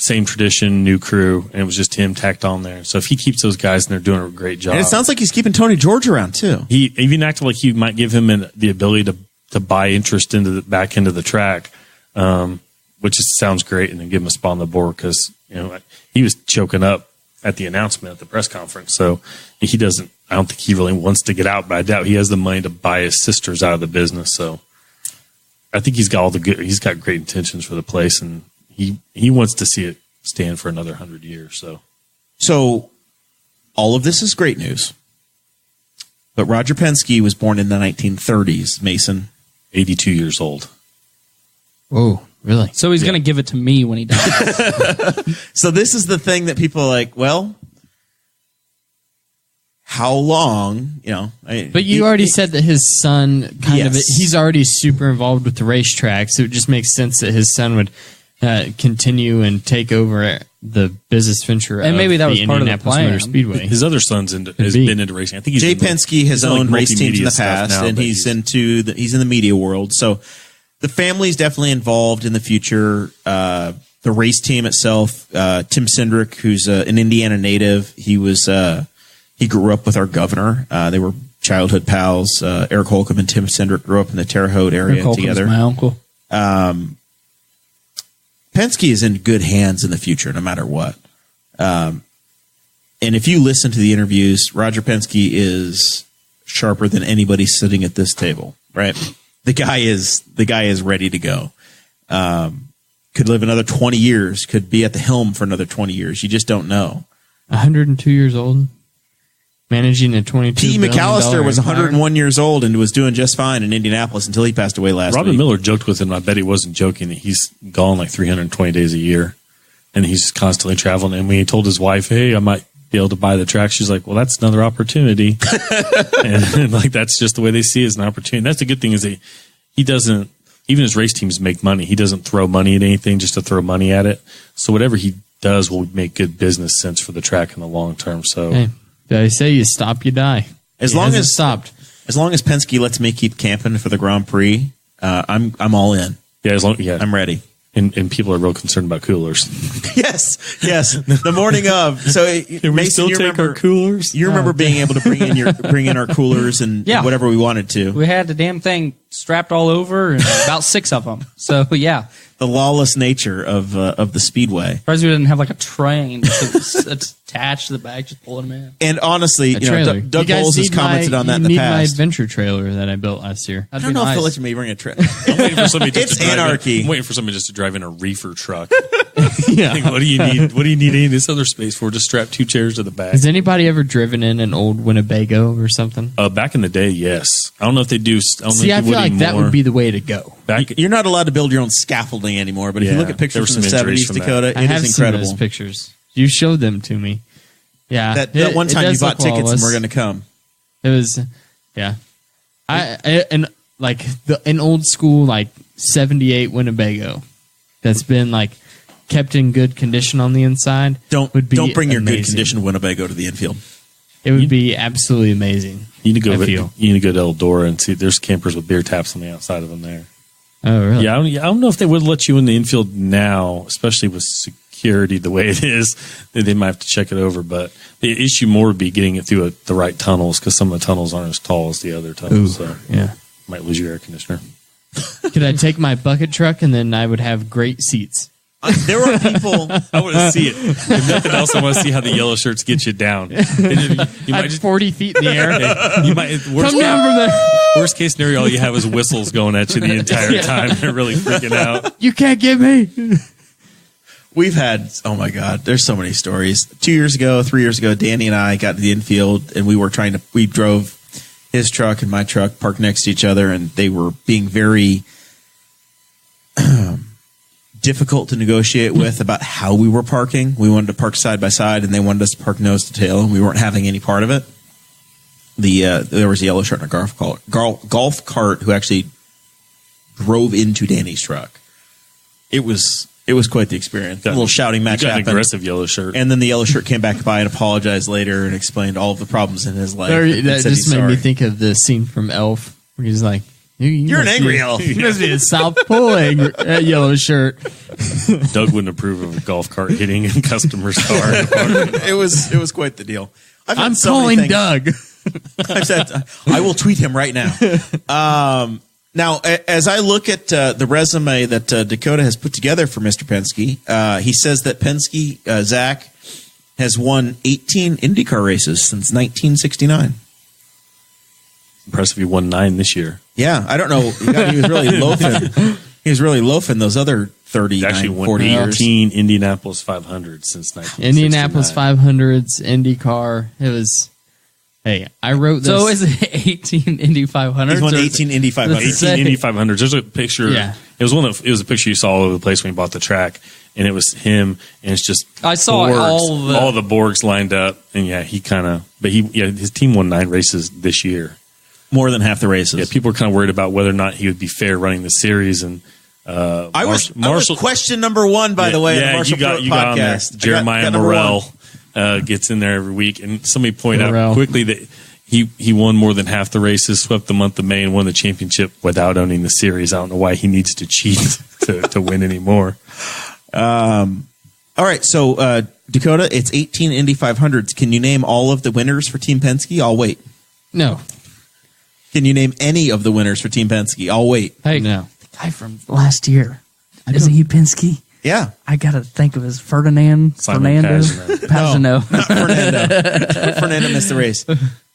same tradition, new crew, and it was just him tacked on there. So if he keeps those guys and they're doing a great job, And it sounds like he's keeping Tony George around too. he even acted like he might give him the ability to buy interest into the back end of the track, which sounds great, and then give him a spot on the board because he was choking up at the announcement at the press conference. So he doesn't. I don't think he really wants to get out, but I doubt he has the money to buy his sisters out of the business. So I think he's got he's got great intentions for the place, and he wants to see it stand for another 100 years. So all of this is great news. But Roger Penske was born in the 1930s, Mason. 82 years old. Whoa, really? So he's going to give it to me when he dies. So this is the thing that people are like, well, how long, But you already said that his son he's already super involved with the racetrack, so it just makes sense that his son would continue and take over the business venture And of maybe that the was part of the Indianapolis plan. Motor Speedway. His other son's has been into racing. I think Jay Penske has owned race teams in the past, now, and he's in the media world. So the family's definitely involved in the future. The race team itself, Tim Cindric, who's an Indiana native, he grew up with our governor. They were childhood pals. Eric Holcomb and Tim Cindric grew up in the Terre Haute area together. My uncle. Penske is in good hands in the future, no matter what. And if you listen to the interviews, Roger Penske is sharper than anybody sitting at this table, right? The guy is ready to go. Could live another 20 years, could be at the helm for another 20 years. You just don't know. 102 years old, managing a $22 P. billion McAllister was empire. 101 years old and was doing just fine in Indianapolis until he passed away last Robin week. Miller joked with him. I bet he wasn't joking. That he's gone like 320 days a year, and he's constantly traveling. And when he told his wife, "Hey, I might be able to buy the track," she's like, "Well, that's another opportunity." and like that's just the way they see it as an opportunity. That's the good thing is that he doesn't. Even his race teams make money. He doesn't throw money at anything just to throw money at it. So whatever he does will make good business sense for the track in the long term. So. Hey. They say you stop, you die. As He long hasn't as stopped. As long as Penske lets me keep camping for the Grand Prix, I'm all in. Yeah, I'm ready. And people are real concerned about coolers. Yes. The morning of. So Can we Mason, still you take remember our coolers? You remember being able to bring in our coolers and Yeah. whatever we wanted to. We had the damn thing strapped all over, and about 6 of them. So yeah, The lawless nature of the Speedway. surprised we didn't have like a train that's attached to the back, just pulling them in. And honestly, A you know, trailer. Doug You guys Bowles has need commented on that in you the need my past. adventure trailer that I built last year. I don't know if they'll let me bring a trip. I'm waiting for somebody just It's to drive anarchy. I'm waiting for somebody just to drive in a reefer truck. Yeah. Like, what do you need? What do you need any of this other space for? Just strap 2 chairs to the back. Has anybody ever driven in an old Winnebago or something? Back in the day, yes. I don't know if they do. I don't See, know I if they feel would like that anymore. would be the way to go. Back. You're not allowed to build your own scaffolding anymore, but if you Yeah, look at there pictures were from the some injuries 70s, from that. Dakota, I it have is seen incredible. those pictures. You showed them to me. Yeah, That one it time you does bought look tickets and lawless. we're going to come. It was, yeah. And like an old school like '78 Winnebago that's been like kept in good condition on the inside. Don't would be bring your good amazing. condition Winnebago to the infield. It would be absolutely amazing. You need to I go. feel. You need to go to Eldora and see. There's campers with beer taps on the outside of them there. Oh, really? Yeah, I don't know if they would let you in the infield now, especially with security the way it is. They might have to check it over. But the issue more would be getting it through the right tunnels because some of the tunnels aren't as tall as the other tunnels. So Yeah. might lose your air conditioner. Could I take my bucket truck and then I would have great seats? There are people. I want to see it. If nothing else, I want to see how the yellow shirts get you down. You might At just 40 feet in the air. you might worst, Come down from there. worst case scenario, all you have is whistles going at you the entire time. They're really freaking out. You can't get me. We've had, oh my God, there's so many stories. 2 years ago, 3 years ago, Danny and I got to the infield and we drove his truck and my truck parked next to each other, and they were being very difficult to negotiate with about how we were parking. We wanted to park side by side and they wanted us to park nose to tail, and we weren't having any part of it. There was a yellow shirt in a golf cart who actually drove into Danny's truck. It was quite the experience. A little shouting match You got an happened. aggressive yellow shirt. And then the yellow shirt came back by and apologized later and explained all of the problems in his life. That and said just he's made me sorry. think of the scene from Elf where he's like, You're an must angry be- elf. You must be a South Pole that yellow shirt. Doug wouldn't approve of a golf cart hitting a customer's car. in the parking lot. It was quite the deal. I've had I'm so many calling things- Doug. I've said, I will tweet him right now. Now, as I look at the resume that Dakota has put together for Mr. Penske, he says that Penske, Zach, has won 18 INDYCAR races since 1969. Impressive. He won 9 this year. Yeah, I don't know. God, he was really loafing. He was really loafing those other 30, He actually won 40 years. 18 Indianapolis 500 since 1969. Indianapolis 500s, IndyCar. It was. Hey, I wrote this. So is it 18 Indy 500? He's won 18 Indy 500. 18 Say- Indy 500s. There's a picture. Yeah. It was a picture you saw all over the place when he bought the track, and it was him, and it's just I saw Borgs, all the- the Borgs lined up, and yeah, his team won 9 races this year. More than half the races. Yeah, people were kind of worried about whether or not he would be fair running the series, and I was question number 1, by the way, in the Marshall you got on there. podcast. Jeremiah got number Morrell 1. gets in there every week, and somebody pointed Morrell. out quickly that he won more than half the races, swept the month of May, and won the championship without owning the series. I don't know why he needs to cheat to win anymore. All right, so Dakota, it's 18 Indy 500s. Can you name all of the winners for Team Penske? I'll wait. No. Can you name any of the winners for Team Penske? I'll wait. Hey, no. guy from last year. Isn't he Penske? Yeah. I got to think of his Fernando. Simon Pagano. Fernando missed the race.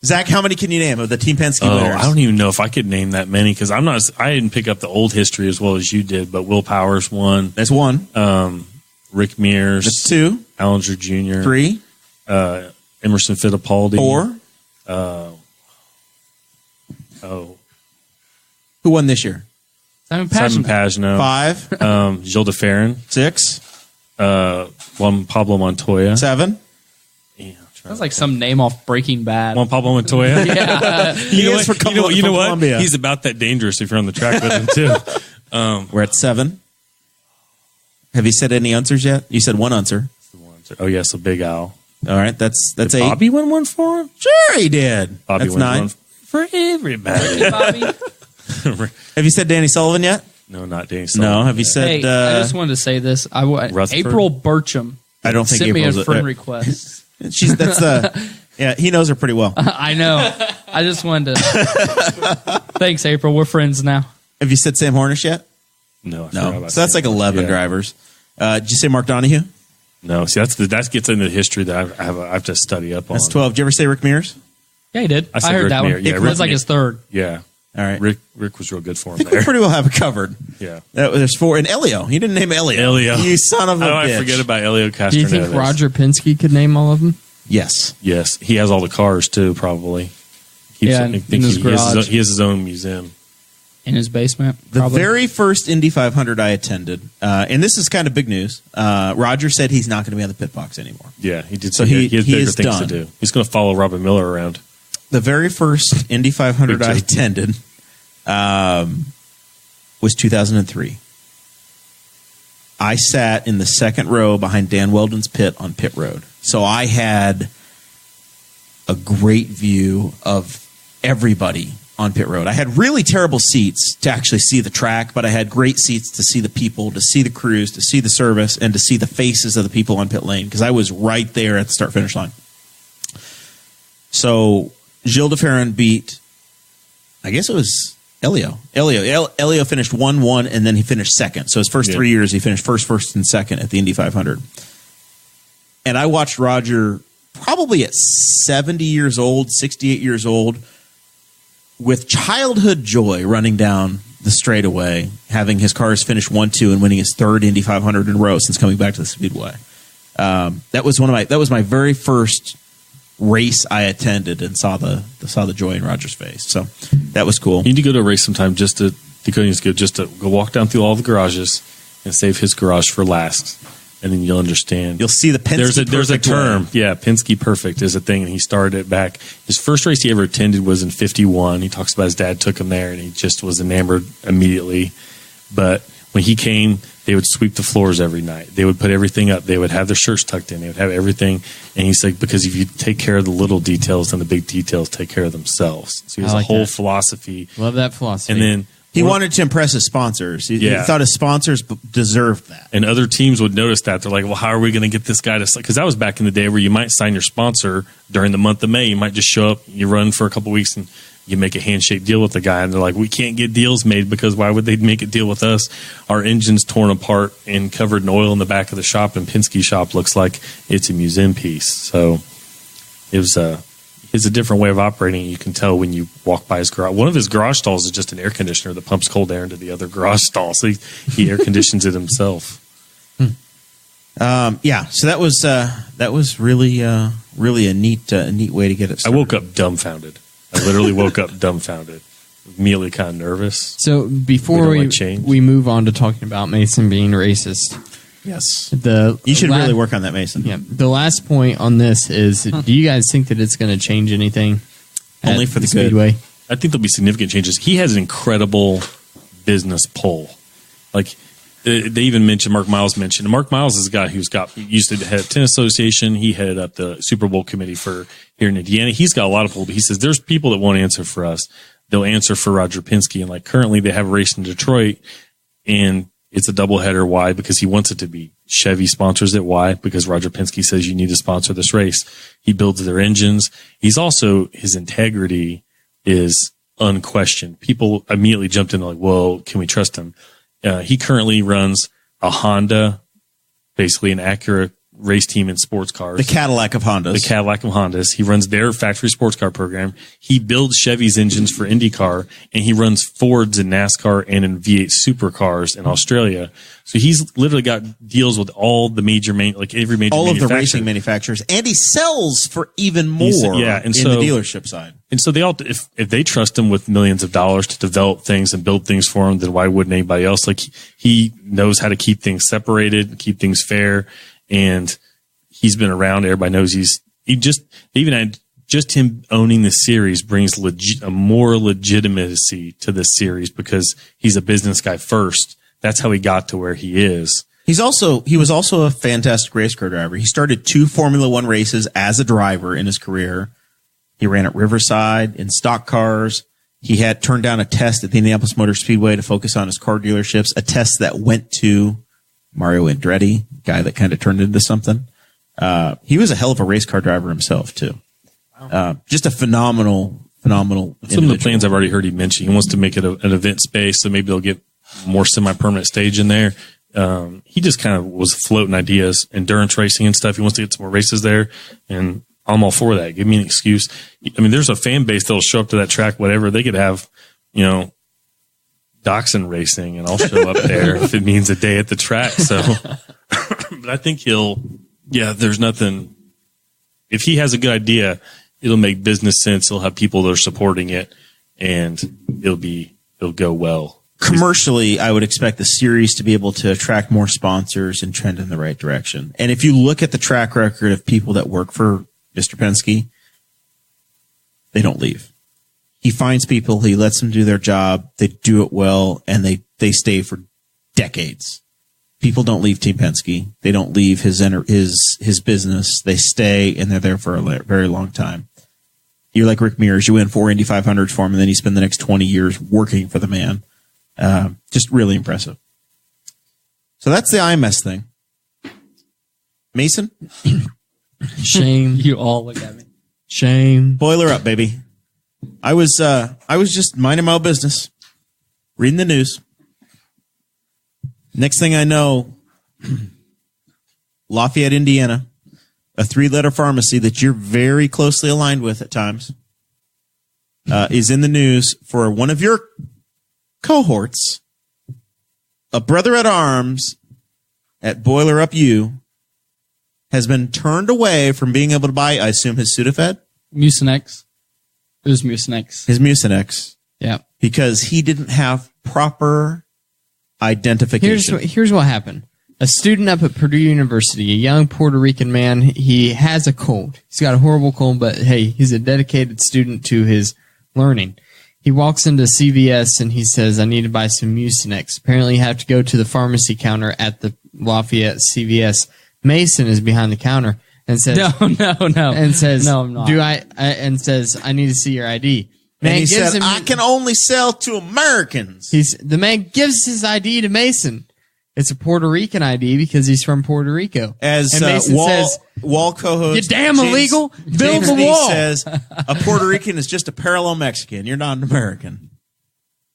Zach, how many can you name of the Team Penske winners? I don't even know if I could name that many because I didn't pick up the old history as well as you did. But Will Powers won. That's 1. Rick Mears, That's 2. Allinger Jr., 3. Emerson Fittipaldi, 4. Who won this year? Simon Simon Pagano. Pagano, 5. Gilles de Ferran, 6. Juan Pablo Montoya. 7. Yeah, That's like some name off Breaking Bad. Juan Pablo Montoya. He is for you know what? Colombia. He's about that dangerous if you're on the track with him too. We're at 7. Have you said any answers yet? You said 1 answer. Oh yeah, so Big Al. All right, that's 8. Bobby win one for him? Sure, he did. Bobby That's wins 9. one for everybody. Bobby. Have you said Danny Sullivan yet? No, not Danny No. Sullivan. Have you said? Hey, I just wanted to say this. Rutherford? April Burcham I don't think sent me April's a friend request. That's the. Yeah, he knows her pretty well. I know. I just wanted to. Thanks, April. We're friends now. Have you said Sam Hornish yet? No, I forgot No. about So that's like 11 Yeah. drivers. Did you say Mark Donahue? No, see, that gets into the history that I have to study up on. That's 12. Did you ever say Rick Mears? Yeah, he did. I I, said heard Rick that Mears. one. Yeah, It Rick was like his third. Yeah. All right. Rick was real good for I him think we there. pretty well have it covered. Yeah. There's 4. And Elio. He didn't name Elio. Elio. You son of a How do bitch. I forget about Elio Castroneves? Do you think Roger Penske could name all of them? Yes. Yes. He has all the cars, too, probably. Yeah, I in think his he has garage. he has his own museum. In his basement. The Probably. very first Indy 500 I attended, and this is kind of big news, Roger said he's not going to be on the pit box anymore. Yeah, he did. So So he has he bigger is things done. to do. He's going to follow Robin Miller around. The very first Indy 500 Big I joke. attended was 2003. I sat in the second row behind Dan Weldon's pit on pit road. So I had a great view of everybody on pit road. I had really terrible seats to actually see the track, but I had great seats to see the people, to see the crews, to see the service, and to see the faces of the people on pit lane because I was right there at the start-finish line. So Gilles de Ferran beat, I guess it was Elio. Elio finished 1-1, and then he finished second. So his first 3 years, he finished first, and second at the Indy 500. And I watched Roger probably at 70 years old, 68 years old, with childhood joy running down the straightaway, having his cars finish 1-2 and winning his third Indy 500 in a row since coming back to the Speedway. That was my very first race I attended and saw the joy in Roger's face. So that was cool. You need to go to a race sometime just to go walk down through all the garages and save his garage for last, and then you'll understand. You'll see the Penske There's a perfect term. way. Yeah, Penske perfect is a thing, and he started it back. His first race he ever attended was in 51. He talks about his dad took him there, and he just was enamored immediately. But when he came, they would sweep the floors every night. They would put everything up. They would have their shirts tucked in. They would have everything. And he's like, because if you take care of the little details, then the big details take care of themselves. So he has I like a whole that. philosophy. Love that philosophy. And then He wanted to impress his sponsors. He Yeah. thought his sponsors deserved that. and other teams would notice that. They're like, well, how are we going to get this guy to, because that was back in the day where you might sign your sponsor during the month of May. You might just show up, you run for a couple weeks, and you make a handshake deal with the guy. And they're like, we can't get deals made because why would they make a deal with us? Our engine's torn apart and covered in oil in the back of the shop, and Penske shop looks like it's a museum piece. So it was it's a different way of operating. You can tell when you walk by his garage. One of his garage stalls is just an air conditioner that pumps cold air into the other garage stall. So he air conditions it himself. Yeah, so that was really a neat way to get it I started. woke up dumbfounded. I literally woke up dumbfounded, immediately kind of nervous. So before We don't like change. we move on to talking about Mason being racist, Yes, you should really work on that, Mason. Yeah, the last point on this is: do you guys think that it's going to change anything? Only at for the good. Speedway? I think there'll be significant changes. He has an incredible business pull. Like they even mentioned, Mark Miles mentioned. Mark Miles is a guy he used to head up tennis association. He headed up the Super Bowl committee for here in Indiana. He's got a lot of pull. But he says there's people that won't answer for us. They'll answer for Roger Penske. And like currently they have a race in Detroit, and it's a doubleheader. Why? Because he wants it to be. Chevy sponsors it. Why? Because Roger Penske says you need to sponsor this race. He builds their engines. He's also, his integrity is unquestioned. People immediately jumped in like, well, can we trust him? He currently runs a Honda, basically an Acura race team in sports cars. The Cadillac of Hondas. The Cadillac of Hondas. He runs their factory sports car program. He builds Chevy's engines for INDYCAR, and he runs Fords in NASCAR and in V8 supercars in Australia. So he's literally got deals with all the major, every major all of the manufacturer. racing manufacturers, and he sells for even more and in so- the dealership side. And so they all, if they trust him with millions of dollars to develop things and build things for him, then why wouldn't anybody else? Like he knows how to keep things separated, keep things fair, and he's been around. Everybody knows they even had just him owning the series brings a more legitimacy to this series because he's a business guy first. That's how he got to where he is. He was also a fantastic race car driver. He started 2 Formula One races as a driver in his career. He ran at Riverside in stock cars. He had turned down a test at the Indianapolis Motor Speedway to focus on his car dealerships, a test that went to Mario Andretti, guy that kind of turned into something. He was a hell of a race car driver himself, too. Just a phenomenal Some of the plans I've already heard he mention. He wants to make it an event space, so maybe they'll get more semi-permanent stage in there. He just kind of was floating ideas, endurance racing and stuff. He wants to get some more races there, and I'm all for that. Give me an excuse. I mean, there's a fan base that'll show up to that track, whatever. They could have, dachshund racing, and I'll show up there if it means a day at the track. So, but I think there's nothing. If he has a good idea, it'll make business sense. He'll have people that are supporting it, and it'll go well. Commercially, I would expect the series to be able to attract more sponsors and trend in the right direction. And if you look at the track record of people that work for Mr. Penske, they don't leave. He finds people, he lets them do their job, they do it well, and they stay for decades. People don't leave Team Penske. They don't leave his business. They stay, and they're there for a very long time. You're like Rick Mears. You win 4 Indy 500s for him, and then you spend the next 20 years working for the man. Just really impressive. So that's the IMS thing. Mason? Shame. You all look at me. Shame. Boiler up, baby. I was just minding my own business, reading the news. Next thing I know, Lafayette, Indiana, a 3-letter pharmacy that you're very closely aligned with at times, is in the news for one of your cohorts, a brother at arms at Boiler Up U, has been turned away from being able to buy, I assume, his Sudafed? Mucinex. It was Mucinex. His Mucinex. Yeah. Because he didn't have proper identification. Here's what happened. A student up at Purdue University, a young Puerto Rican man, he has a cold. He's got a horrible cold, but hey, he's a dedicated student to his learning. He walks into CVS and he says, I need to buy some Mucinex. Apparently you have to go to the pharmacy counter at the Lafayette CVS. Mason is behind the counter and says, No. And says, No, I'm not. And says, I need to see your ID. And he said, I can only sell to Americans. The man gives his ID to Mason. It's a Puerto Rican ID because he's from Puerto Rico. As Mason says, Wall co-host, you damn illegal, build James the Neese wall. says, a Puerto Rican is just a parallel Mexican. You're not an American.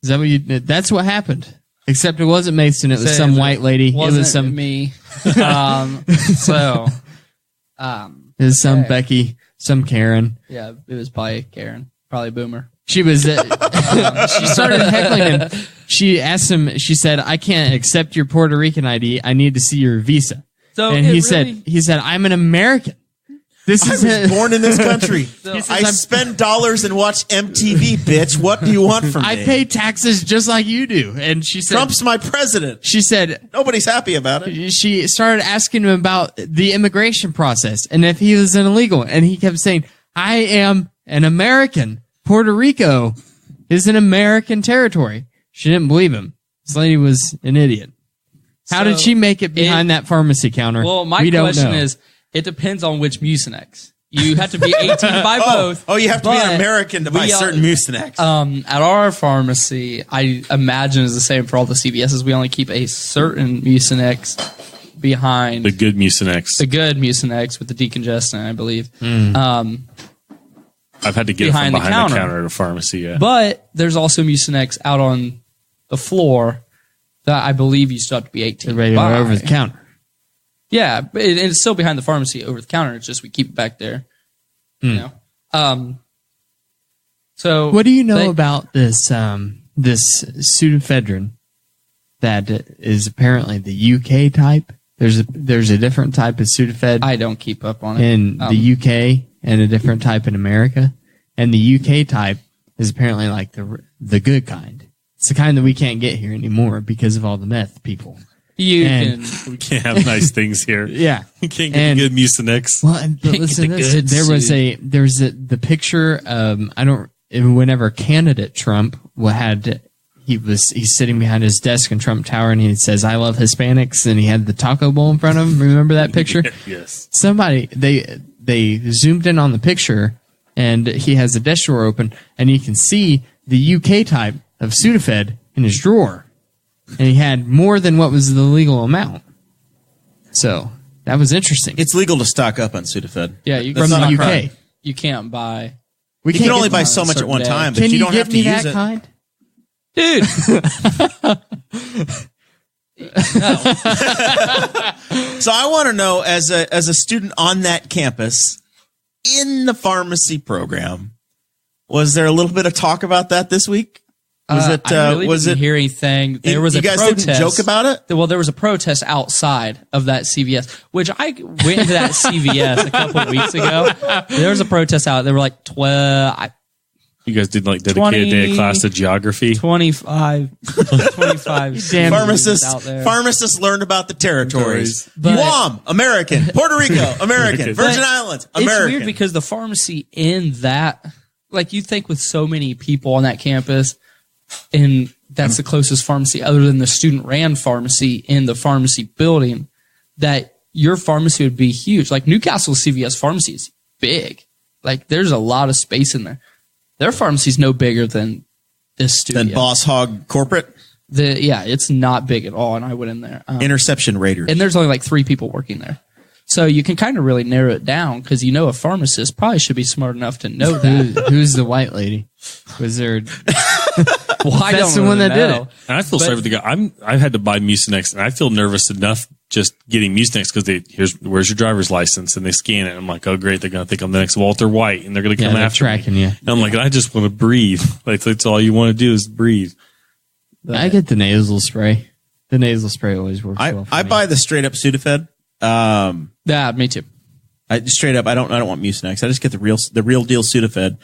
Is that what you did? That's what happened. Except it wasn't Mason. It was some white lady. It was some me. It was some Becky, some Karen. Yeah, it was probably Karen, probably Boomer. She was. She started heckling him. She asked him. She said, "I can't accept your Puerto Rican ID. I need to see your visa." So and he said, "I'm an American. I was born in this country. I I'm- spend dollars and watch MTV, bitch. What do you want from me? I pay taxes just like you do." And she said, Trump's my president. She said, Nobody's happy about it. she started asking him about the immigration process and if he was an illegal. And he kept saying, I am an American. Puerto Rico is an American territory. She didn't believe him. This lady was an idiot. How did she make it behind that pharmacy counter? Well, my We don't question know. is, it depends on which Mucinex. You have to be 18 by both. Oh, you have to be an but American to buy we, certain Mucinex. At our pharmacy, I imagine is the same for all the CVSs. We only keep a certain Mucinex behind The good Mucinex. the good Mucinex with the decongestant, I believe. I've had to get it from behind the behind the counter. counter at a pharmacy. Yeah. But there's also Mucinex out on the floor that I believe you still have to be 18 Everybody by. over the counter. Yeah, but it's still behind the pharmacy over the counter. It's just we keep it back there. You know. So What do you know about this this pseudoephedrine that is apparently the UK type? There's a different type of Sudafed I don't keep up on it. in the UK and a different type in America. And the UK type is apparently like the good kind. It's the kind that we can't get here anymore because of all the meth people. You And- can. We can't have nice things here. Yeah. We can't get And- good Mucinex. Well, but listen, the to this. good There was the picture. Whenever candidate Trump he's sitting behind his desk in Trump Tower, and he says, "I love Hispanics," and he had the taco bowl in front of him. Remember that picture? Yes. Somebody they zoomed in on the picture, and he has the desk drawer open, and you can see the UK type of Sudafed in his drawer, and he had more than what was the legal amount. So that was interesting. It's legal to stock up on Sudafed. Yeah, you From the not a UK. crime. You can't buy. We You can only get- buy so much at one time, but Can you you don't get have to me use that it. kind? Dude. So I want to know, as a student on that campus in the pharmacy program, was there a little bit of talk about that this week? Was I really didn't hear anything. There was you a guys protest. didn't joke about it? Well, there was a protest outside of that CVS, which I went into that CVS a couple of weeks ago. There was a protest out. There were like 12, You guys did like dedicated day of class to geography. 25 Damn. Pharmacists learned about the territories. But- Guam, American. Puerto Rico, American. Virgin Islands, American. It's weird because the pharmacy in that, like you think with so many people on that campus, and that's the closest pharmacy other than the student ran pharmacy in the pharmacy building, that your pharmacy would be huge. Like Newcastle CVS pharmacy is big. Like there's a lot of space in there. Their pharmacy's no bigger than this studio. Then Boss Hog Corporate, It's not big at all. And I went in there. Interception Raiders. And there's only like 3 people working there. So you can kind of really narrow it down because you know a pharmacist probably should be smart enough to know that. Who's the white lady? Was there? Well, I That's don't the one really that did know. it. And I feel sorry for the guy. I've had to buy Mucinex, and I feel nervous enough just getting Mucinex because where's your driver's license, and they scan it. And I'm like, oh great, they're gonna think I'm the next Walter White, and they're gonna come they're after tracking me. you. And I'm like, I just want to breathe. Like that's all you want to do is breathe. I get the nasal spray. The nasal spray always works well for I me. buy the straight up Sudafed. Yeah, me too. I straight up. I don't want Mucinex. I just get the real deal Sudafed.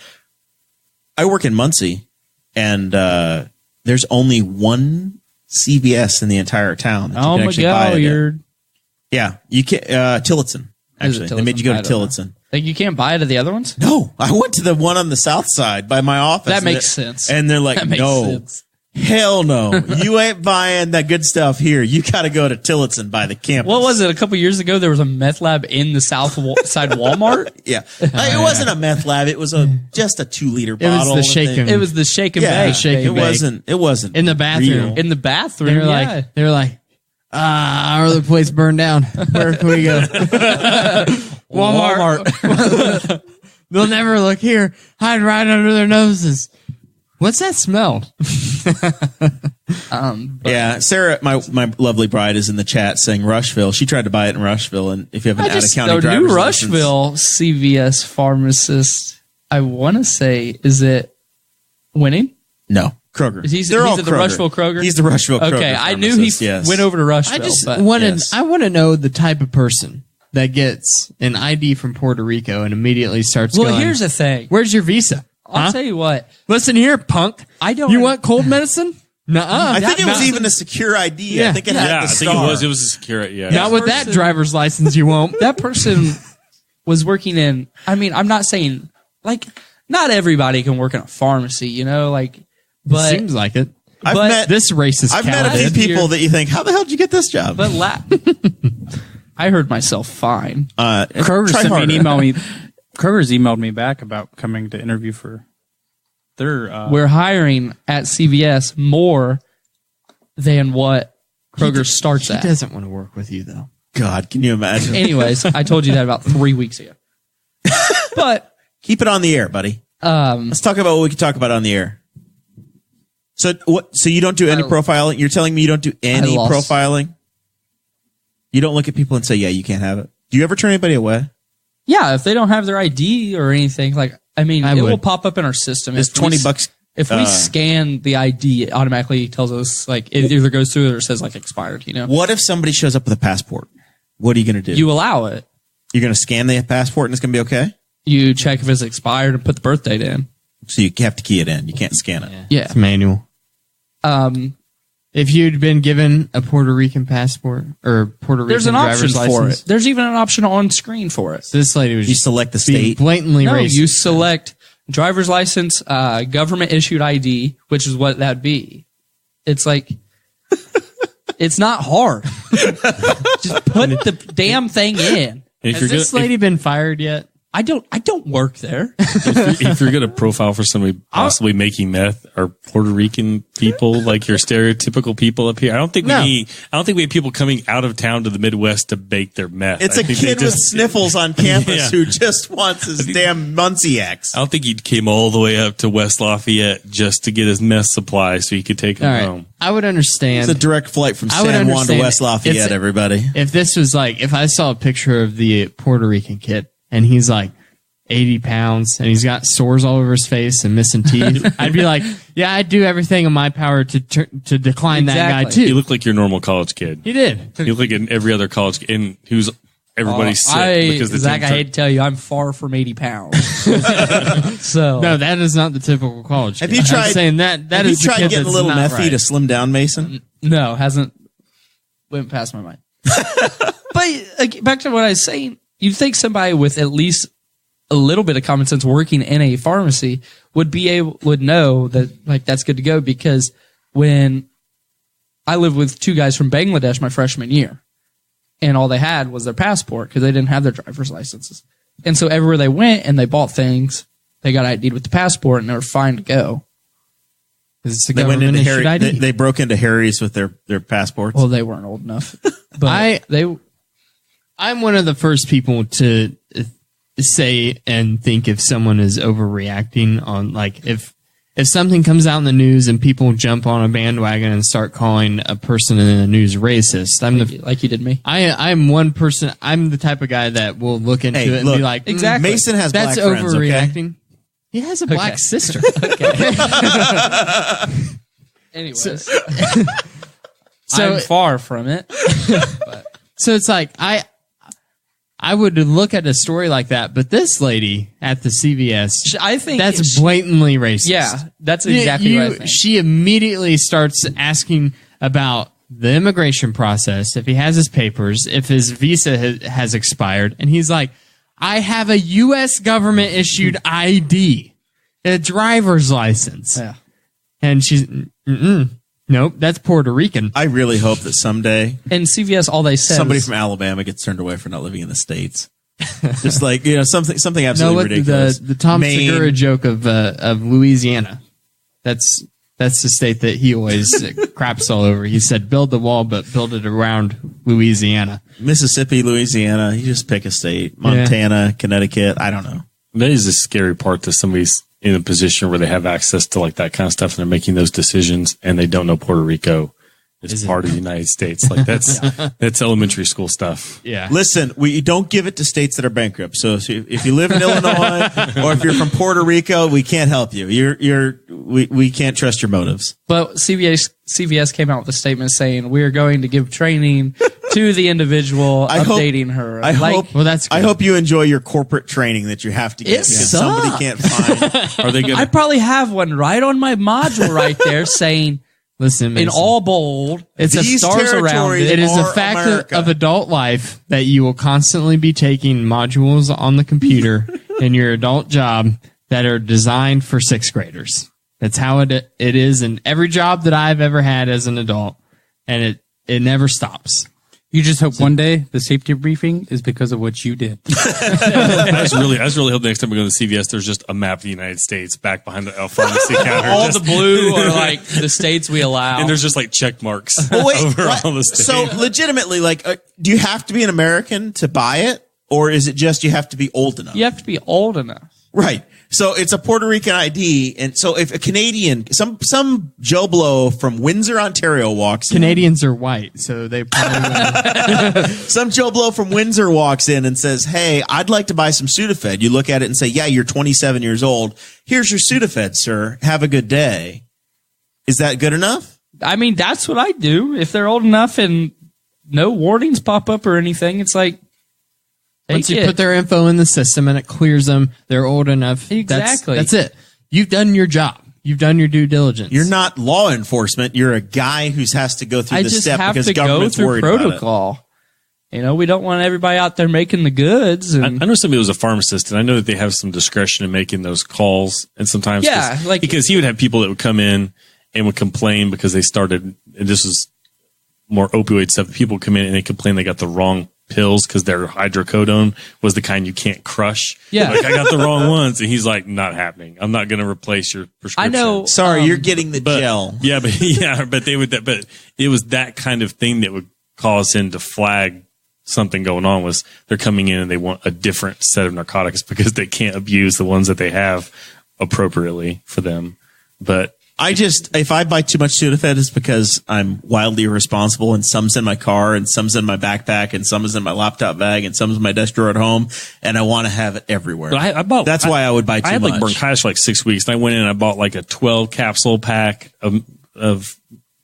I work in Muncie, and there's only one CVS in the entire town. That you Oh can my actually buy god, it you're. at. Yeah, you can Tillotson. Actually, they made you go to Tillotson? Tillotson. Like you can't buy it at the other ones? No, I went to the one on the south side by my office. That and makes it- sense. And they're like, That makes no, sense. hell no. You ain't buying that good stuff here. You got to go to Tillotson by the campus. What was it? A couple years ago, there was a meth lab in the south side Walmart. Yeah. It wasn't a meth lab. It was just a 2-liter was bottle. the and shake 'em. thing. It was the shake and Yeah, bake. shake it and bake. wasn't. It wasn't in the bathroom. real. In the bathroom. They were like, our other place burned down. Where can we go? Walmart. They'll never look here. Hide right under their noses. What's that smell? Yeah, Sarah, my lovely bride, is in the chat saying Rushville. She tried to buy it in Rushville, and if you have an out of county the driver's new license, Rushville CVS pharmacist, I want to say, is it winning? no, Kroger. He's They're all at the Kroger. Rushville Kroger? He's the Rushville Kroger. Okay, I knew he pharmacist, yes. went over to Rushville. I just but wanted. yes. I want to know the type of person that gets an ID from Puerto Rico and immediately starts Well, going, here's the thing. where's your visa? I'll Huh? tell you what. Listen here, punk. I don't. You want cold medicine? Nuh-uh. I think it was Not- even a secure ID. Yeah. I think it Yeah, had I the think star. it was a secure. Yeah, Not with that person- driver's license, you won't. that person was working in. I mean, I'm not saying like not everybody can work in a pharmacy, you know, like. But Seems like it. I've but met This racist I've cow met a few did. people that you think, how the hell did you get this job? but I heard myself fine. Kroger try sent me an harder. email. Kroger's emailed me back about coming to interview for their. We're hiring at CVS more than what Kroger starts He at. doesn't want to work with you, though. God, can you imagine? Anyways, I told you that about 3 weeks ago. But Keep it on the air, buddy. Let's talk about what we can talk about on the air. So what? So you don't do any profiling? You're telling me you don't do any lost. profiling? You don't look at people and say, "Yeah, you can't have it." Do you ever turn anybody away? yeah, if they don't have their ID or anything, like I mean, I it would. will pop up in our system. It's If we $20. If we scan the ID, it automatically tells us like it either goes through or it says like expired. You know, What if somebody shows up with a passport? What are you going to do? you allow it. You're going to scan the passport and it's going to be okay? You check if it's expired and put the birth date in. So you have to key it in. You can't scan it. Yeah. It's manual. If you'd been given a Puerto Rican passport or Puerto Rican There's an option driver's for license, it. There's even an option on screen for it. this lady was You just select the being state. blatantly No, racist. you select driver's license, government issued ID, which is what that'd be. It's like, it's not hard. Just put the damn thing in. Has this lady been fired yet? I don't work there. If you're going to profile for somebody possibly making meth or Puerto Rican people, like your stereotypical people up here, I don't think we have people coming out of town to the Midwest to bake their meth. It's a kid with sniffles on campus who just wants his damn Munciacs. I don't think he came all the way up to West Lafayette just to get his meth supply so he could take them home. I would understand. It's a direct flight from San Juan to West Lafayette, everybody. If this was like, if I saw a picture of the Puerto Rican kid and he's like 80 pounds and he's got sores all over his face and missing teeth, I'd be like, yeah, I'd do everything in my power to decline that guy too. You look like your normal college kid. He did. You look like every other college kid and who's everybody's sick because the Zach, I hate to tell you, I'm far from 80 pounds. So no, that is not the typical college kid. Have you tried I'm saying that have is you the tried kid getting a that's little not methy right. to slim down, Mason? no, went past my mind. But back to what I was saying, you'd think somebody with at least a little bit of common sense working in a pharmacy would know that like that's good to go, because when I lived with two guys from Bangladesh my freshman year, and all they had was their passport because they didn't have their driver's licenses. And so everywhere they went and they bought things, they got ID'd with the passport and they were fine to go. They went into they broke into Harry's with their passports. Well, they weren't old enough. But I'm one of the first people to say and think if someone is overreacting on, like, if something comes out in the news and people jump on a bandwagon and start calling a person in the news racist, like you did me. I'm one person. I'm the type of guy that will look into it and be like, exactly. Mason has that's black friends, overreacting. Okay? He has a black sister. Anyways, I'm far from it. So it's like I would look at a story like that, but this lady at the CVS, I think that's blatantly racist. Yeah, that's exactly what I think. She immediately starts asking about the immigration process, if he has his papers, if his visa has expired, and he's like, I have a U.S. government issued ID, a driver's license. Yeah. And she's, nope, that's Puerto Rican. I really hope that someday in CVS, all they said somebody from Alabama gets turned away for not living in the States. Just like, something absolutely ridiculous. The Tom Segura joke of Louisiana. That's the state that he always craps all over. He said, build the wall, but build it around Louisiana. Mississippi, Louisiana, you just pick a state. Montana, Connecticut, I don't know. That is the scary part, that somebody's in a position where they have access to like that kind of stuff and they're making those decisions and they don't know Puerto Rico is part of the United States. Like that's elementary school stuff. Yeah. Listen, we don't give it to states that are bankrupt. So if you live in Illinois or if you're from Puerto Rico, we can't help you. We can't trust your motives. But CVS came out with a statement saying we are going to give training to the individual, updating her. I hope you enjoy your corporate training that you have to get because somebody can't find. Are they going? I probably have one right on my module right there saying. Listen, Mason, in all bold, it's these stars around it. It is a fact of adult life that you will constantly be taking modules on the computer in your adult job that are designed for sixth graders. That's how it is in every job that I've ever had as an adult, and it never stops. You just hope one day the safety briefing is because of what you did. I was really hoping next time we go to the CVS, there's just a map of the United States back behind the pharmacy counter. All the blue are like the states we allow. And there's just like check marks over all the states. So legitimately, like, do you have to be an American to buy it? Or is it just you have to be old enough? You have to be old enough. Right. So it's a Puerto Rican ID. And so if a Canadian, some Joe Blow from Windsor, Ontario walks in. Canadians are white, so they probably Some Joe Blow from Windsor walks in and says, hey, I'd like to buy some Sudafed. You look at it and say, yeah, you're 27 years old. Here's your Sudafed, sir. Have a good day. Is that good enough? I mean, that's what I do. If they're old enough and no warnings pop up or anything, it's like, once you put their info in the system and it clears them, they're old enough. Exactly. That's it. You've done your job. You've done your due diligence. You're not law enforcement. You're a guy who has to go through the step because government's worried protocol. about it. You know, we don't want everybody out there making the goods. And I know somebody who was a pharmacist, and I know that they have some discretion in making those calls. And sometimes, because he would have people that would come in and would complain because they started, and this was more opioid stuff. People come in and they complain they got the wrong pills because their hydrocodone was the kind you can't crush. Yeah. Like, I got the wrong ones. And he's like, not happening. I'm not going to replace your prescription. I know. Sorry, you're getting the gel. Yeah, but they would, but it was that kind of thing that would cause him to flag something going on. Was they're coming in and they want a different set of narcotics because they can't abuse the ones that they have appropriately for them. But if I buy too much Sudafed, it's because I'm wildly irresponsible, and some's in my car, and some's in my backpack, and some is in my laptop bag, and some's in my desk drawer at home, and I want to have it everywhere. But I bought. That's why I would buy too much. I had like bronchitis for like 6 weeks, and I went in and I bought like a 12 capsule pack of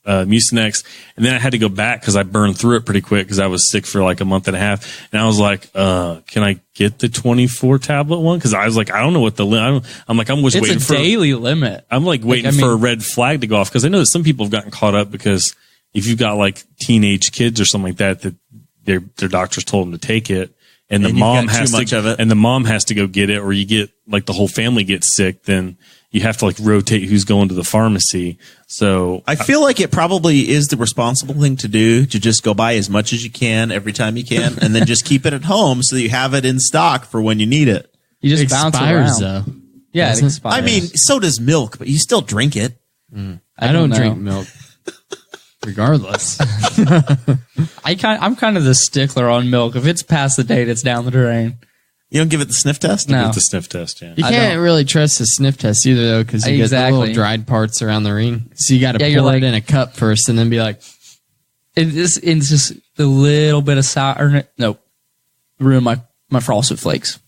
Mucinex, and then I had to go back because I burned through it pretty quick because I was sick for like a month and a half, and I was like, "Can I get the 24 tablet one?" Because I was like, "I don't know what the limit." I'm just It's waiting a for daily limit. I'm like waiting for a red flag to go off because I know that some people have gotten caught up because if you've got like teenage kids or something like that their doctors told them to take it, and the mom has the mom has to go get it, or you get like the whole family gets sick, then you have to like rotate who's going to the pharmacy. So I feel like it probably is the responsible thing to do, to just go buy as much as you can every time you can, and then just keep it at home so that you have it in stock for when you need it. You just bounce it Expires, around. though. Yeah, it expires. I mean, so does milk, but you still drink it. I don't know. drink milk. Regardless. I'm kind of the stickler on milk. If it's past the date, it's down the drain. You don't give it the sniff test? No. it's a sniff test. Yeah. You can't really trust the sniff test either, though, because you get the Exactly. little dried parts around the ring. So you got to you're pour like- it in a cup first and then be like, It's just the little bit of sour. Nope. Ruin my Frosted Flakes.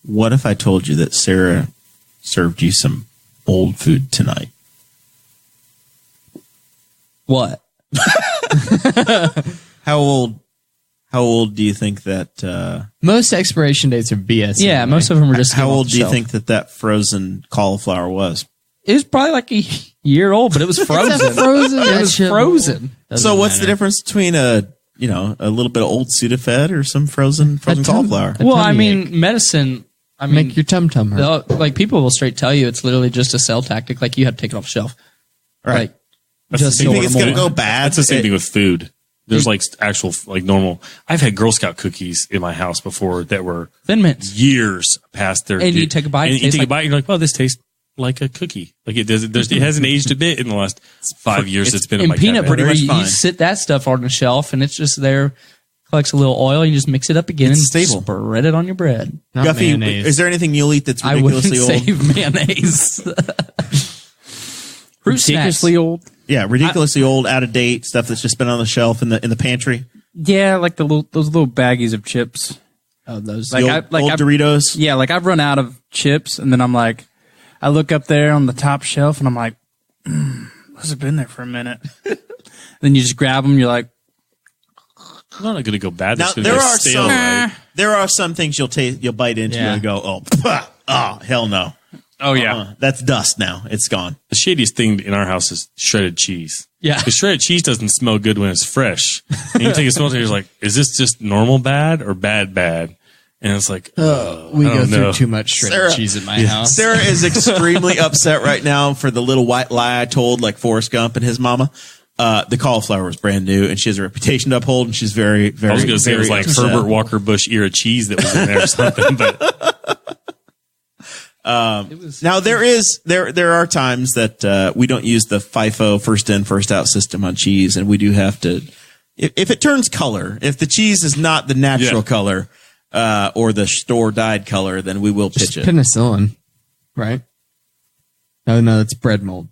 What if I told you that Sarah served you some old food tonight? What? How old do you think that most expiration dates are BS. Yeah, anyway. most of them are just. how off old the do you shelf. think that frozen cauliflower was? It was probably like a year old, but it was frozen. frozen. It was frozen. So what's the difference between a little bit of old Sudafed or some frozen cauliflower? Well, I tummy mean, medicine. I mean, Make your tum-tum hurt. like people will straight tell you it's literally just a sell tactic. Like you have to take it off the shelf. Right. Like, That's just the You same think it's normal- going to go bad? That's the same thing with food. There's like actual like normal. I've had Girl Scout cookies in my house before that were Thin Mints. years past their. And you take a bite, it and you tastes take a like- bite, and you're like, "Oh, this tastes like a cookie. Like it does. It hasn't aged a bit in the last 5 years. It's been in And my peanut cabinet. butter, much fine. you sit that stuff on the shelf, and it's just there. Collects a little oil, you just mix it up again It's and stable. spread it on your bread. Not Guffy, mayonnaise. is there anything you'll eat that's I wouldn't ridiculously old? save mayonnaise. Fruit snacks. Ridiculously old. Yeah, ridiculously old, out of date stuff that's just been on the shelf in the pantry. Yeah, like those little baggies of chips. Oh, those. Like Old Doritos. Yeah, like I've run out of chips, and then I'm like, I look up there on the top shelf, and I'm like, must have been there for a minute. Then you just grab them. You're like, It's not going to go bad. Now It's gonna there go are stale, some right? there are some things you'll bite into Yeah. and go, oh hell no. oh yeah, That's dust now. It's gone. The shadiest thing in our house is shredded cheese. Yeah. Because shredded cheese doesn't smell good when it's fresh. And you take a smell and you're like, is this just normal bad or bad bad? And it's like, we I go don't through know. too much shredded Sarah- cheese at my house. Sarah is extremely upset right now for the little white lie I told, like Forrest Gump and his mama. The cauliflower was brand new, and she has a reputation to uphold, and she's very, very. I was going to say it was like upset. Herbert Walker Bush era cheese that was in there or something, but Now there are times that we don't use the FIFO first in first out system on cheese, and we do have to. If it turns color, if the cheese is not the natural Yeah. color or the store dyed color, then we will pitch it. Penicillin, right? Oh, no, that's bread mold.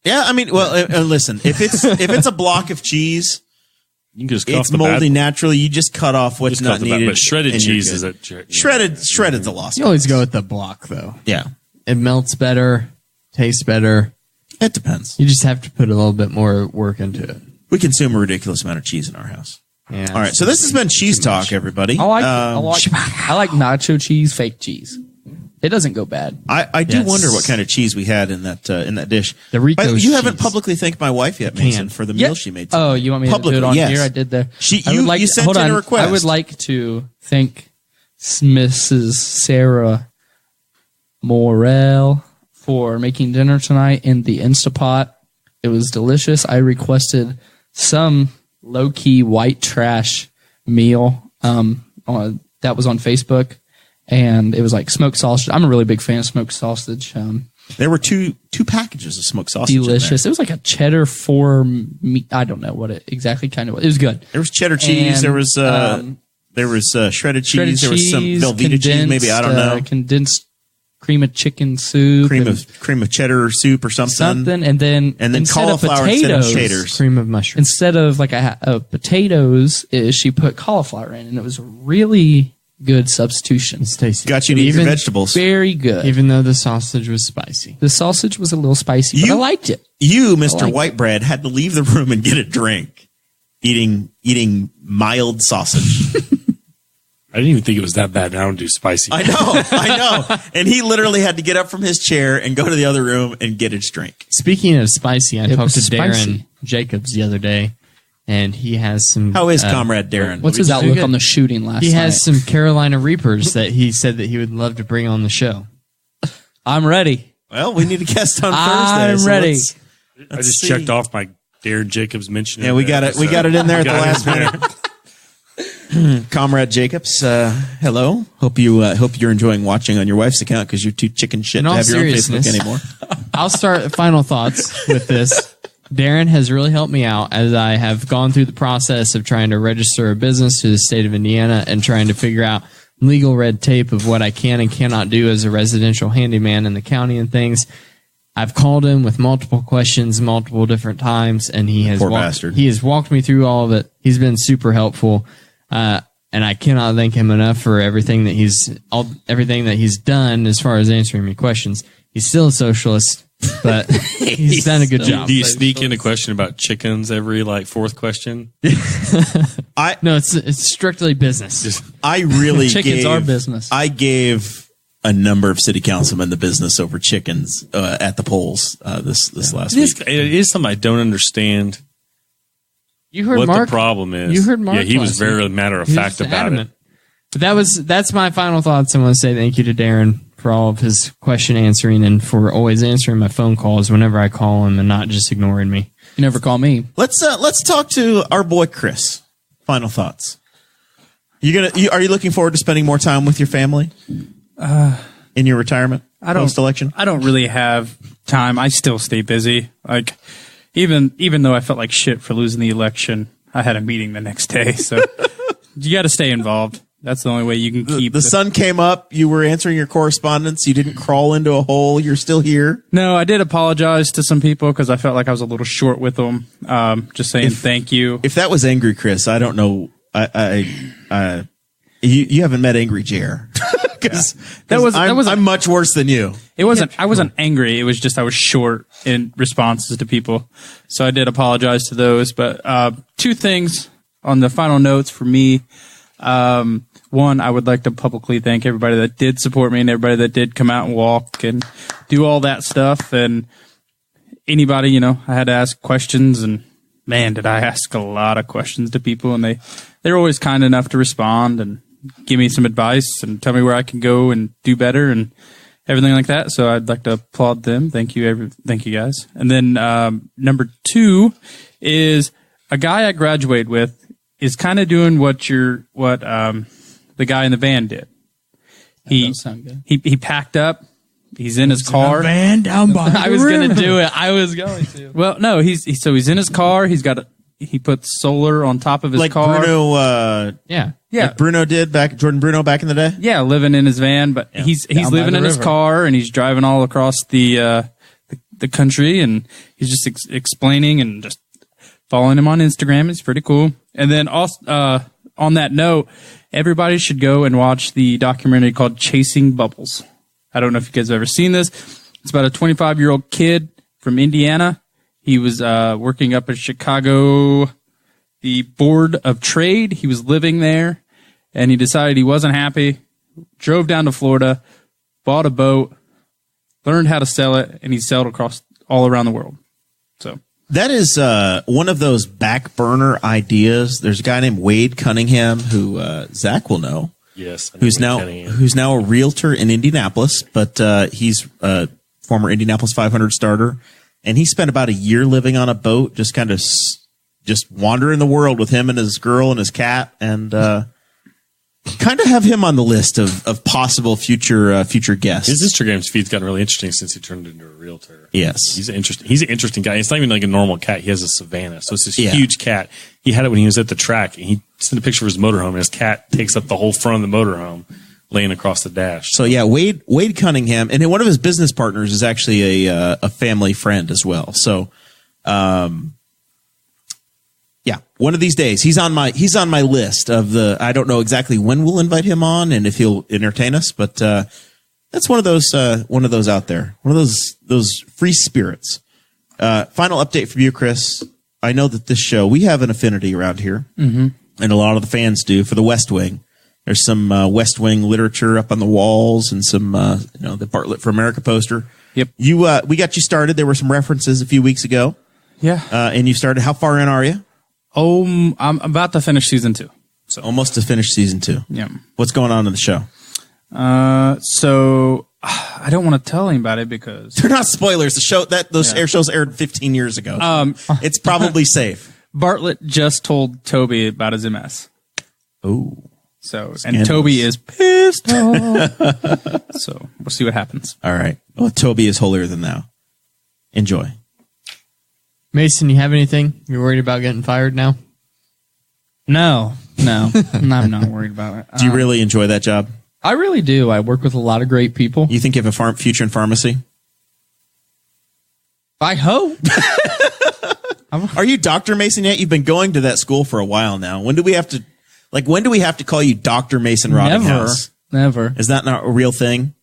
Yeah, I mean, well, listen, if it's a block of cheese, you can just cut off it's the moldy bad. naturally. You just cut off what's Just cut not the bad. needed. But shredded and you're cheese good. is shredded's a loss. You always go with the block, though. Yeah, It melts better, tastes better. it depends. You just have to put a little bit more work into it. We consume a ridiculous amount of cheese in our house. Yeah. All right, so this has been Cheese Talk, everybody. I like nacho cheese, fake cheese. It doesn't go bad. I do Yes. wonder what kind of cheese we had in that dish. The Rico But you haven't cheese. publicly thanked my wife yet, Mason, for the meal she made. Oh, you want me to do Publicly, it on yes. here? I did there. I would like, you sent in a request. I would like to thank Mrs. Sarah Morrell for making dinner tonight in the Instapot It was delicious. I requested some low-key white trash meal that was on Facebook, and it was like smoked sausage. I'm a really big fan of smoked sausage. There were two packages of smoked sausage. Delicious. It was like a cheddar for meat. I don't know what it exactly kind of was. It was good. There was cheddar cheese. And, there was shredded cheese. There was some Velveeta cheese. Maybe I don't know. Condensed cream of chicken soup. Cream of cheddar soup or something. And then cauliflower instead of taters. Cream of mushroom. Instead of like potatoes, she put cauliflower in, and it was a really good substitution. It's tasty. Got you to eat your vegetables. Very good. Even though the sausage was spicy. The sausage was a little spicy, but I liked it. You, Mr. Whitebread, had to leave the room and get a drink, eating mild sausage. I didn't even think it was that bad. I don't do spicy. I know. And he literally had to get up from his chair and go to the other room and get his drink. Speaking of spicy, I talked to Darren spicy. Jacobs the other day, and he has some... How is Comrade Darren? What's his outlook on the shooting last night? He has some Carolina Reapers that he said that he would love to bring on the show. I'm ready. Well, we need a guest on Thursday. I'm ready. I just checked off my Darren Jacobs mention. Yeah, we got it. We got it in there at the last minute. Comrade Jacobs, hello. Hope you're enjoying watching on your wife's account because you're too chicken shit to have your own Facebook anymore. I'll start final thoughts with this. Darren has really helped me out as I have gone through the process of trying to register a business to the state of Indiana and trying to figure out legal red tape of what I can and cannot do as a residential handyman in the county and things. I've called him with multiple questions, multiple different times, and he has walked me through all of it. He's been super helpful. And I cannot thank him enough for everything that he's done as far as answering me questions. He's still a socialist, but he's done a good job. Do you sneak in a question about chickens every fourth question? No, it's strictly business. I really chickens are business. I gave a number of city councilmen the business over chickens at the polls this last week. It is something I don't understand. You heard what Mark, the problem is. You heard Mark. Yeah, he was very matter of fact about it. But that's my final thoughts. I want to say thank you to Darren for all of his question answering and for always answering my phone calls whenever I call him and not just ignoring me. You never call me. Let's talk to our boy Chris. Final thoughts. Are you looking forward to spending more time with your family in your retirement post-election? I don't really have time. I still stay busy. Even though I felt like shit for losing the election, I had a meeting the next day. So you got to stay involved. That's the only way you can keep. The sun came up. You were answering your correspondence. You didn't crawl into a hole. You're still here. No, I did apologize to some people because I felt like I was a little short with them. Just saying thank you. If that was angry, Chris, I don't know. You haven't met Angry Jer. I'm much worse than you. I wasn't angry. It was just I was short in responses to people. So I did apologize to those. But two things on the final notes for me. One, I would like to publicly thank everybody that did support me and everybody that did come out and walk and do all that stuff. And anybody, I had to ask questions, and man, did I ask a lot of questions to people, and they're always kind enough to respond and give me some advice and tell me where I can go and do better and everything like that. So I'd like to applaud them. Thank you guys. And then number two is a guy I graduated with is kind of doing what the guy in the van did. He packed up. He's in his car. Van down by I was going to do it. I was going to. Well, no, he's in his car. He put solar on top of his car. Bruno, yeah. Like Bruno did Jordan Bruno back in the day. Yeah, living in his van, but he's living in his car and he's driving all across the country, and he's just explaining and just following him on Instagram. It's pretty cool. And then also on that note, everybody should go and watch the documentary called Chasing Bubbles. I don't know if you guys have ever seen this. It's about a 25-year-old kid from Indiana. He was working up in Chicago, the Board of Trade. He was living there, and he decided he wasn't happy, drove down to Florida, bought a boat, learned how to sell it, and he sailed across all around the world. So that is one of those back burner ideas. There's a guy named Wade Cunningham who Zach will know. Yes, who's now a realtor in Indianapolis, but he's a former Indianapolis 500 starter. and he spent about a year living on a boat, just kind of just wandering the world with him and his girl and his cat, and kind of have him on the list of possible future guests. His Instagram's feed's gotten really interesting since he turned into a realtor. Yes. He's an interesting guy. It's not even like a normal cat. He has a Savannah. So it's this huge cat. He had it when he was at the track, and he sent a picture of his motorhome, and his cat takes up the whole front of the motorhome, laying across the dash. So yeah, Wade Cunningham, and one of his business partners is actually a family friend as well. So, yeah, one of these days he's on my list of the. I don't know exactly when we'll invite him on and if he'll entertain us, but that's one of those out there, one of those free spirits. Final update from you, Chris. I know that this show, we have an affinity around here, and a lot of the fans do, for the West Wing. There's some West Wing literature up on the walls, and some the Bartlett for America poster. Yep. We got you started. There were some references a few weeks ago. Yeah. And you started. How far in are you? Oh, I'm about to finish season 2. So almost to finish season 2. Yeah. What's going on in the show? So I don't want to tell anybody because They're not spoilers. The show those air shows aired 15 years ago. So it's probably safe. Bartlett just told Toby about his MS. Oh. So Scandalous. and Toby is pissed off. So we'll see what happens. All right. Well, Toby is holier than thou. Enjoy. Mason, you have anything? You're worried about getting fired now? No, I'm not worried about it. Do you really enjoy that job? I really do. I work with a lot of great people. You think you have a future in pharmacy? I hope. Are you Dr. Mason yet? You've been going to that school for a while now. When do we have to call you Dr. Mason Rottinghaus? Never. Is that not a real thing?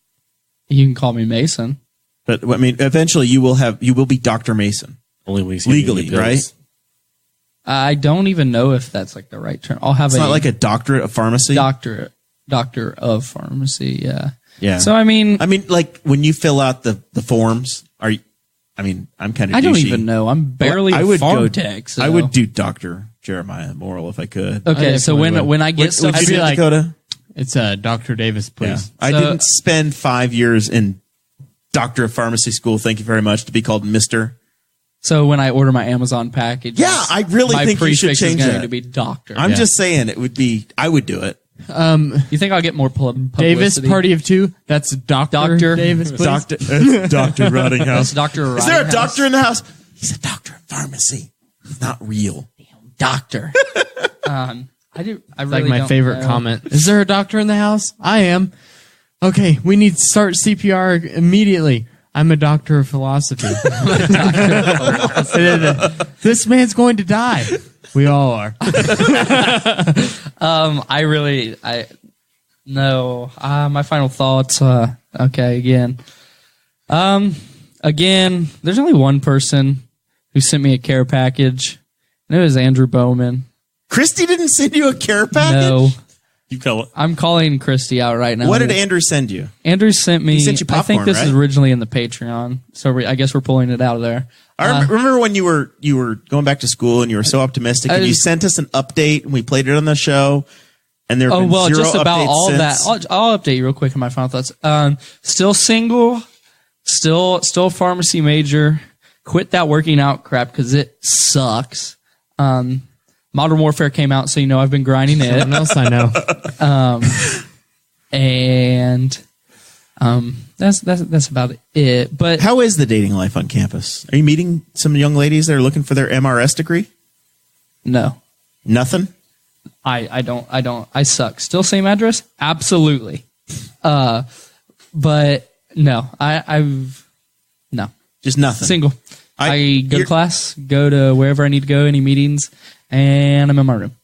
You can call me Mason. But I mean, eventually you will be Dr. Mason. Only when he's Legally, getting the right? bills. I don't even know if that's like the right term. I'll have It's not like a doctorate of pharmacy? doctor of pharmacy. Yeah. Yeah. So I mean, like when you fill out the forms, I'm kind of I don't even know. I'm barely a farm tech. So. I would do Dr. Jeremiah Morrell if I could. Okay, so when I get Would stuff, you do like- Dakota? It's Dr. Davis, please. I So- didn't spend 5 years in Doctor of Pharmacy school. Thank you very much to be called Mr. so when I order my Amazon package, Yeah, I really my think you should prefix change is going that. to be doctor. I'm just saying I would do it. You think I'll get more publicity? Davis, party of 2. That's Dr. Davis, please. Dr. Rottinghaus. It's Dr. Is there a Rottinghaus. doctor in the house? He's a doctor of pharmacy. He's not real. Doctor. I really Like my don't favorite know. comment. Is there a doctor in the house? I am. Okay, we need to start CPR immediately. I'm a doctor of philosophy. This man's going to die. We all are. My final thoughts. Okay, again, there's only one person who sent me a care package, and it was Andrew Bowman. Christy didn't send you a care package? No, You call it. I'm calling Christy out right now. What did Andrew send you? Andrew sent me? He sent you I think popcorn, this is right? originally in the Patreon, so I guess we're pulling it out of there. I remember when you were going back to school and you were so optimistic, and you sent us an update and we played it on the show. And there have been zero just about updates all since. that. I'll update you real quick on my final thoughts. Still single, still a pharmacy major. Quit that working out crap because it sucks. Modern Warfare came out, so I've been grinding it. What else I know? That's about it. But How is the dating life on campus? Are you meeting some young ladies that are looking for their MRS degree? no, Nothing? I don't. I suck. Still same address? Absolutely. But no, I've no. Just nothing. Single. I go to you're- class, go to wherever I need to go, any meetings, and I'm in my room.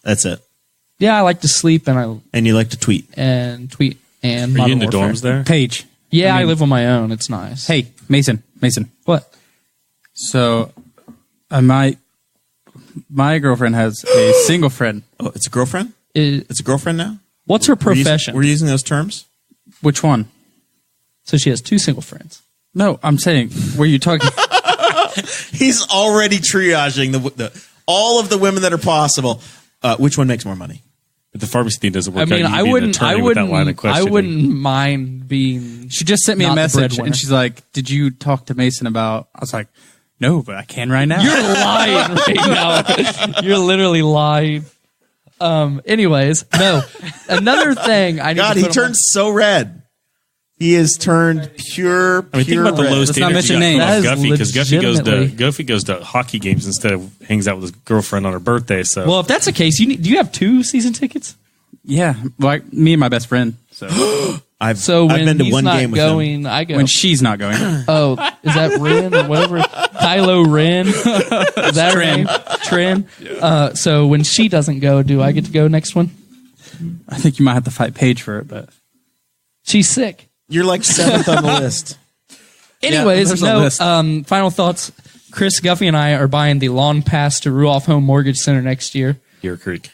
That's it. Yeah, I like to sleep and And you like to tweet. tweet and Are you Modern in the Warfare. dorms there? Paige. Yeah, I live on my own. It's nice. Hey, Mason. What? So, my girlfriend has a single friend. Oh, it's a girlfriend? Is, It's a girlfriend now? what's her We're using- profession? We're using those terms? Which one? So she has 2 single friends. No, I'm saying, were you talking? He's already triaging the all of the women that are possible. Which one makes more money? But the pharmacy thing doesn't work I mean, out. You I need an wouldn't. attorney I with that line wouldn't. of questioning. I wouldn't mind being. She just sent me Not a the message breadwinner. and she's like, "Did you talk to Mason about?" I was like, "No, but I can right now." You're lying right now. You're literally lying. Anyways, no. Another thing I need God, to he put on turned so red. He has turned pure. I mean, think about the red. low Let's not standards mention you got names. from That is Guffey, because legitimately- Guffey goes to hockey games instead of hangs out with his girlfriend on her birthday. So Well, if that's the case, do you have 2 season tickets? Yeah, like me and my best friend. So I've So when been to he's one not game with him. going, I go. when she's not going, Oh, is that Ren or whatever? Kylo Ren? Is that her name? Trin? So when she doesn't go, do I get to go next one? I think you might have to fight Paige for it. But She's sick. You're like 7th on the list. Anyways, there's a no. list. Final thoughts. Chris Guffey and I are buying the lawn pass to Ruoff Home Mortgage Center next year. Deer Creek.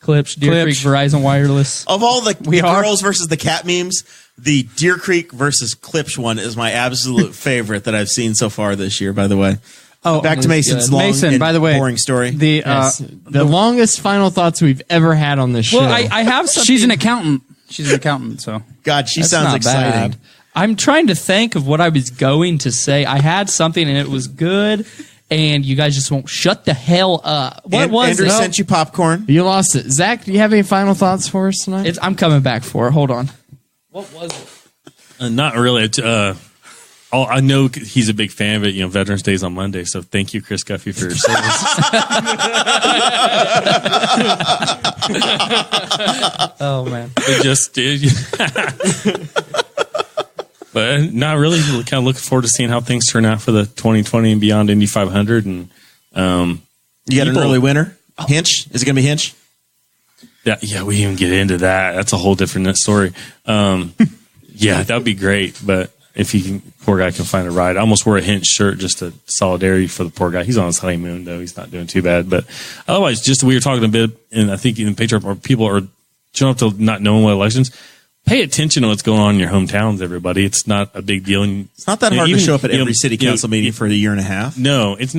Klipsch, Deer Creek, Klipsch. Verizon Wireless. Of all the are. girls versus the cat memes, the Deer Creek versus Klipsch one is my absolute favorite that I've seen so far this year. By the way, back to Mason's long Mason, and by the way, boring story. the Yes. The longest final thoughts we've ever had on this show. Well, I have something. she's an accountant. She's an accountant. So God, she That's sounds not exciting. bad. I'm trying to think of what I was going to say. I had something and it was good, and you guys just won't shut the hell up. What was Andrew it? sent you popcorn. You lost it. Zach, do you have any final thoughts for us tonight? I'm coming back for it. Hold on. What was it? Not really. I know he's a big fan, but Veterans Day is on Monday, so thank you, Chris Guffey, for your service. Oh man. It just did. But not really. Kind of looking forward to seeing how things turn out for the 2020 and beyond Indy 500. And You got an People- early winner? Hinch? Is it going to be Hinch? yeah, we didn't even get into that. That's a whole different story. Yeah, that would be great. But if poor guy can find a ride. I almost wore a Hinch shirt just to solidarity for the poor guy. He's on his honeymoon though. He's not doing too bad. But otherwise, just we were talking a bit, and I think in the Patriot, people are showing up to not knowing what elections. Pay attention to what's going on in your hometowns, everybody. It's not a big deal. And It's not that hard even, to show up at you know, every city council meeting for a year and a half. No, it's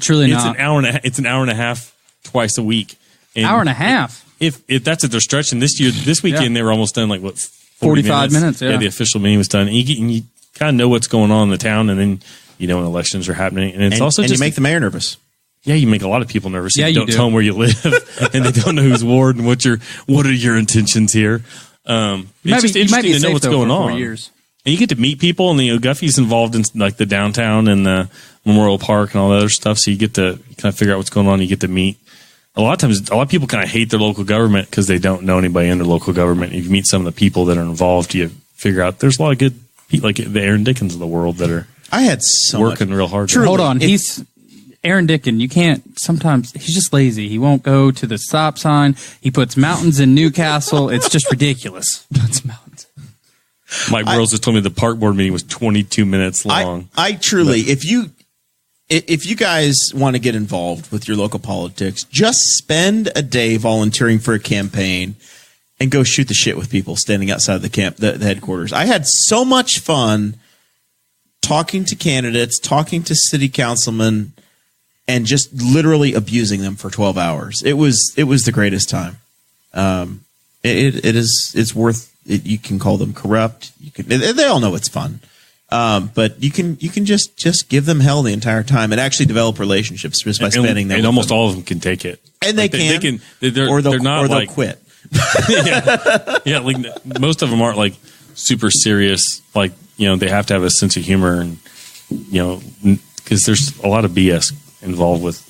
truly it's not. an hour and a, it's an hour and a half twice a week. Hour and a half. If that's what they're stretching this weekend, Yeah. they were almost done. Like what, 45 minutes, yeah. The official meeting was done. And you kind of know what's going on in the town, and then when elections are happening, and it's also and just you make the mayor nervous. yeah, you make a lot of people nervous. Yeah, If you don't do. tell them where you live, and they don't know who's ward and what are your intentions here. It's just interesting to know what's going on. 4 years. And you get to meet people, and Guffey's involved in like the downtown and the Memorial Park and all that other stuff. So you get to kind of figure out what's going on. You get to meet. A lot of times, a lot of people kind of hate their local government because they don't know anybody in their local government. If you meet some of the people that are involved, you figure out there's a lot of good people, like the Aaron Dickens of the world, that are I had so working much. real hard. Truly. Hold on. If- He's Aaron Dickin. You can't. Sometimes he's just lazy. He won't go to the stop sign. He puts mountains in Newcastle. It's just ridiculous. That's mountains. Mike Burrows just told me the park board meeting was 22 minutes long. I truly, if you guys want to get involved with your local politics, just spend a day volunteering for a campaign and go shoot the shit with people standing outside the headquarters. I had so much fun talking to candidates, talking to city councilmen, and just literally abusing them for 12 hours. It was the greatest time. It's worth it. You can call them corrupt. They all know it's fun. But you can just give them hell the entire time and actually develop relationships just by spending them. And with almost them. all of them can take it. And they can. Or they'll quit. Yeah, like most of them aren't like super serious. Like they have to have a sense of humor, and because there's a lot of BS involved with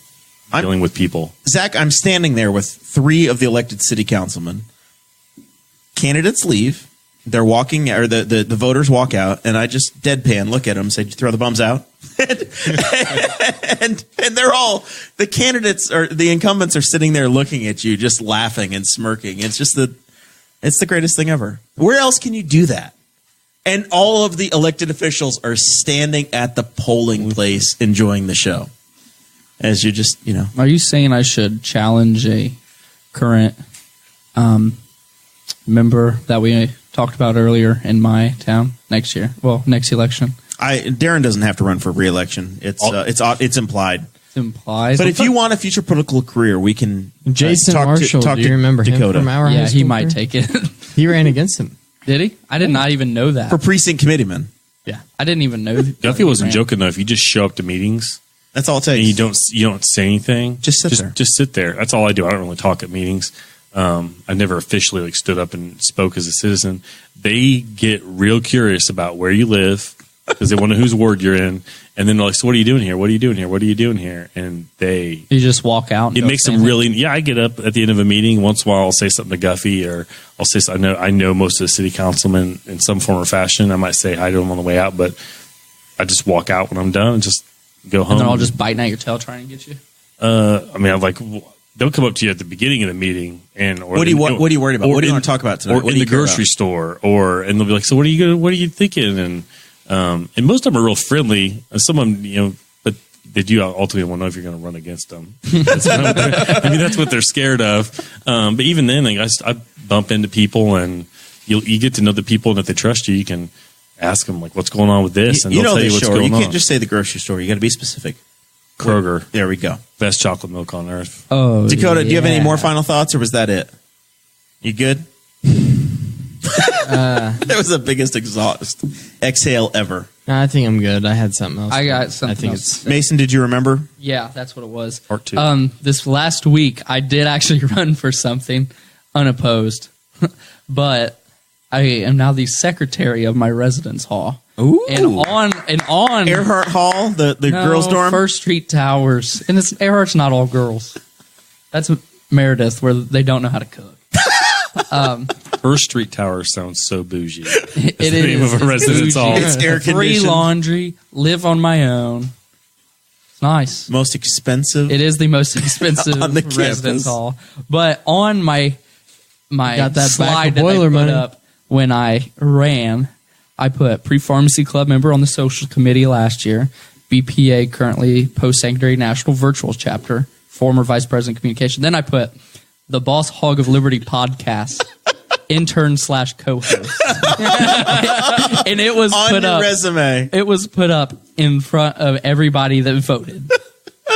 dealing with people. Zach, I'm standing there with 3 of the elected city councilmen. Candidates leave. They're walking, or the voters walk out, and I just deadpan look at them and say, "Did you throw the bums out?" and they're all, the candidates or the incumbents are sitting there looking at you, just laughing and smirking. It's just it's the greatest thing ever. Where else can you do that? And all of the elected officials are standing at the polling place enjoying the show. As you just, Are you saying I should challenge a current member that we talked about earlier in my town next year? Well, next election. Darren doesn't have to run for re-election. It's implied. implies. But if you want a future political career, we can Jason talk Marshall, to do you remember Dakota him from our high yeah, he school might career? take it. He ran against him. Did he? I did not even know that. for precinct committeeman. Yeah, I didn't even know. Duffy wasn't joking though. If you just show up to meetings That's all it takes. and you don't say anything, Just sit there. Just sit there. That's all I do. I don't really talk at meetings. I never officially like stood up and spoke as a citizen. They get real curious about where you live because they want to know whose ward you're in, and then they're like, "So what are you doing here? What are you doing here? What are you doing here?" And You just walk out. And it go makes them stand really. Yeah, I get up at the end of a meeting once in a while. I'll say something to Guffey, or I'll say I know most of the city councilmen in some form or fashion. I might say hi to them on the way out, but I just walk out when I'm done and just go home. and they're all just biting at your tail trying to get you. I mean, I'm like, they'll come up to you at the beginning of the meeting, What are you worried about? What do you want to talk about tonight? Or What in do you the care grocery about? store, and they'll be like, "So what are you thinking?" And most of them are real friendly. And some of them, but they do ultimately want to know if you're going to run against them. That's what they're scared of. But even then, like, I bump into people, and you get to know the people, and if they trust you, you can ask them like, "What's going on with this?" And You they'll know tell you this what's store. going You on. can't just say the grocery store. You got to be specific. Kroger, There we go. best chocolate milk on earth. Oh, Dakota, do you have any yeah. more final thoughts, or was that it? You good? That was the biggest exhale ever. No, I think I'm good. I had something else. I got something I think else. it's Mason, did you remember? Yeah, that's what it was. Part two. This last week, I did actually run for something unopposed, but I am now the secretary of my residence hall. Ooh. And on Earhart Hall, the no, girls' dorm. First Street Towers, and Earhart's not all girls. That's Meredith, where they don't know how to cook. First Street Tower sounds so bougie. It the name is of a residence bougie. hall. It's air Free conditioned. laundry, live on my own. It's nice. Most expensive. It is the most expensive On the residence campus. hall. But on my Got that back slide of that boiler I put money. up when I ran, I put pre-pharmacy club member on the social committee last year, BPA currently post-secondary national virtual chapter, former vice president communication. Then I put the Boss Hog of Liberty podcast, intern / co-host. And it was on put your up. resume. It was put up in front of everybody that voted. That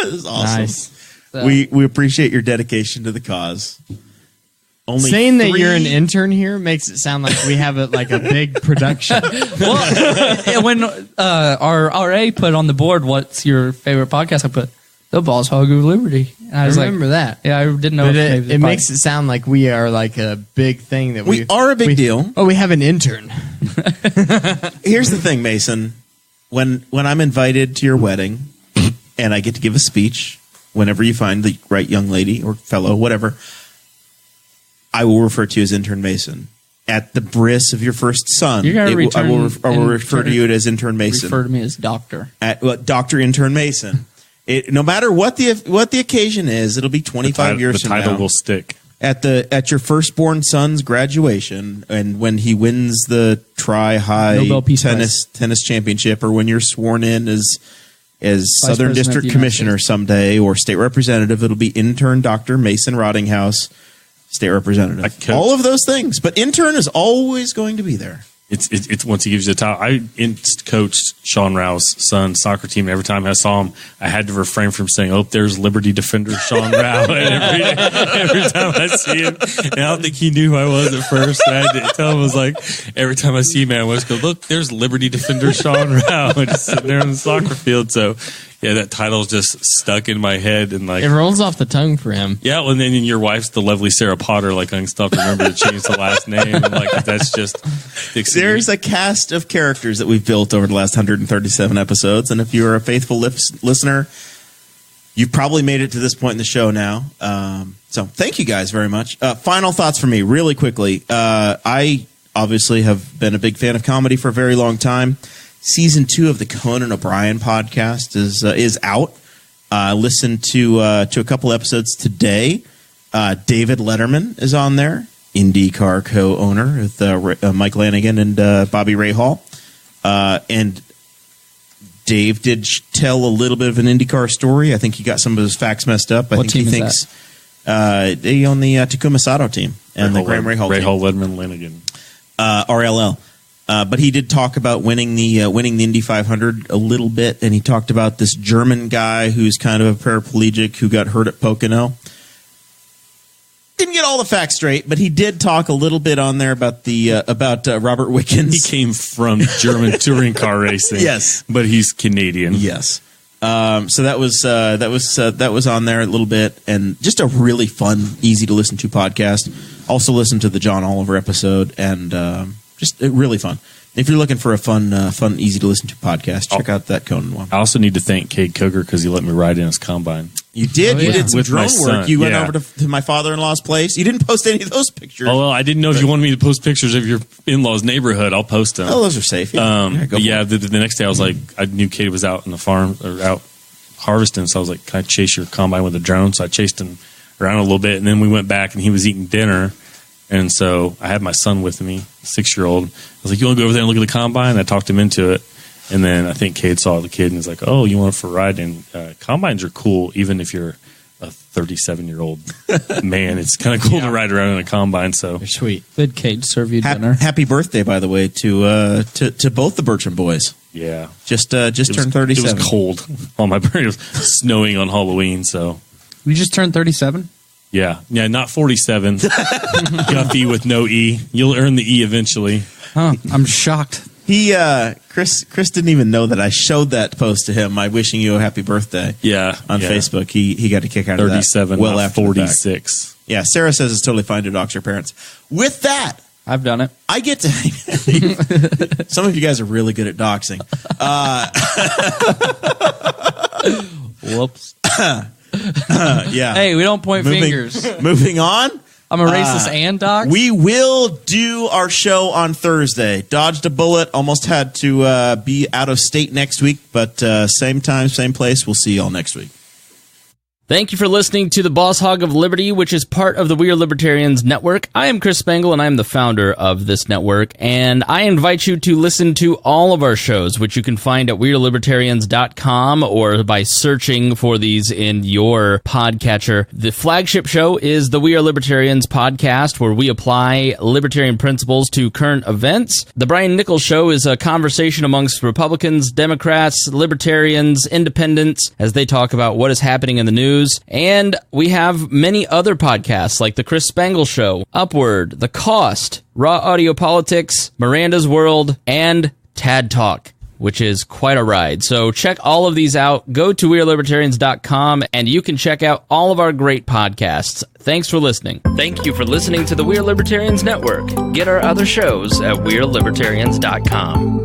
is awesome. nice. So- We appreciate your dedication to the cause. Only Saying that 3 you're an intern here makes it sound like we have a big production. Well, when our RA put on the board, "What's your favorite podcast?" I put the Boss Hog of Liberty. And I I was remember that. yeah, I didn't know. But if maybe the it makes it sound like we are like a big thing that We are a big deal. Oh, we have an intern. Here's the thing, Mason. When I'm invited to your wedding and I get to give a speech, whenever you find the right young lady or fellow, whatever, I will refer to you as intern Mason. At the bris of your first son, You're gonna I will refer return- to you as intern Mason. refer to me as Doctor. At Dr. Intern Mason. No matter what the occasion is, it'll be 25 years the from title now. will stick. At your firstborn son's graduation, and when he wins the Tri-High Nobel Peace tennis championship, or when you're sworn in as Southern President of District the United Commissioner someday, or state representative, it'll be intern Dr. Mason Rottinghaus, state representative. All of those things, but intern is always going to be there. It's once he gives you the title. I coached Sean Rouse's son's soccer team. Every time I saw him, I had to refrain from saying, "Oh, there's Liberty defender Sean Rouse." every time I see him, and I don't think he knew who I was at first. I had to tell him, I was like, every time I see him, I always go, "Look, there's Liberty defender Sean Rouse," just sitting there on the soccer field. So, yeah, that title's just stuck in my head, and like It rolls off the tongue for him. yeah, well, and then your wife's the lovely Sarah Potter. Like, I can still have to remember to change the last name. And like, that's just There's a cast of characters that we've built over the last 137 episodes, and if you're a faithful listener, you've probably made it to this point in the show now. So thank you guys very much. Final thoughts for me, really quickly. I obviously have been a big fan of comedy for a very long time. Season 2 of the Conan O'Brien podcast is out. Listened to a couple episodes today. David Letterman is on there, INDYCAR co-owner with Mike Lanigan and Bobby Rahal. And Dave did tell a little bit of an INDYCAR story. I think he got some of his facts messed up. I What think team he is thinks they own the Takuma Sato team and the Graham Rahal team. Rahal Ledman Lanigan. RLL. But he did talk about winning the Indy 500 a little bit, and he talked about this German guy who's kind of a paraplegic who got hurt at Pocono. Didn't get all the facts straight, but he did talk a little bit on there about Robert Wickens. He came from German touring car racing. Yes, but he's Canadian. Yes. So that was on there a little bit, and just a really fun, easy to listen to podcast. Also listened to the John Oliver episode, and just really fun. If you're looking for a fun, easy to listen to podcast, check out that Conan one. I also need to thank Cade Coger because he let me ride in his combine. You did. Oh, You yeah. did some With my drone work. son, You went yeah. over to my father-in-law's place. You didn't post any of those pictures. Oh, well, I didn't know if you wanted me to post pictures of your in-laws' neighborhood. I'll post them. Oh, those are safe. Yeah, go But for yeah, it. the next day I was like, I knew Cade was out in the farm or out harvesting, so I was like, can I chase your combine with a drone? So I chased him around a little bit, and then we went back, and he was eating dinner, and so I had my son with me, 6-year-old. I was like, you want to go over there and look at the combine? I talked him into it, and then I think Cade saw the kid and was like, oh, you want it for a ride? And combines are cool, even if you're a 37-year-old man. It's kind of cool to ride around in a combine. So They're sweet. Good Cade serve you dinner. Happy birthday, by the way, to both the Burcham boys. yeah, Just turned 37. It was cold on my birthday. It was snowing on Halloween. So You just turned 37? yeah, not 47. Guffey with no E. You'll earn the E eventually. Huh. I'm shocked. Chris didn't even know that I showed that post to him. My wishing you a happy birthday. Yeah, On yeah. Facebook, he got a kick out of that. 37, well not after the fact. 46. Yeah, Sarah says it's totally fine to dox your parents. With that, I've done it. I get to. Some of you guys are really good at doxing. Whoops. Yeah. Hey, we don't point fingers. Moving on. I'm a racist and doc. We will do our show on Thursday. Dodged a bullet. Almost had to be out of state next week, but same time, same place. We'll see y'all next week. Thank you for listening to the Boss Hog of Liberty, which is part of the We Are Libertarians Network. I am Chris Spangle, and I am the founder of this network, and I invite you to listen to all of our shows, which you can find at WeAreLibertarians.com or by searching for these in your podcatcher. The flagship show is the We Are Libertarians podcast, where we apply libertarian principles to current events. The Brian Nichols Show is a conversation amongst Republicans, Democrats, Libertarians, Independents, as they talk about what is happening in the news. And we have many other podcasts like The Chris Spangle Show, Upward, The Cost, Raw Audio Politics, Miranda's World, and Tad Talk, which is quite a ride. So check all of these out. Go to WeAreLibertarians.com and you can check out all of our great podcasts. Thanks for listening. Thank you for listening to the We Are Libertarians Network. Get our other shows at WeAreLibertarians.com.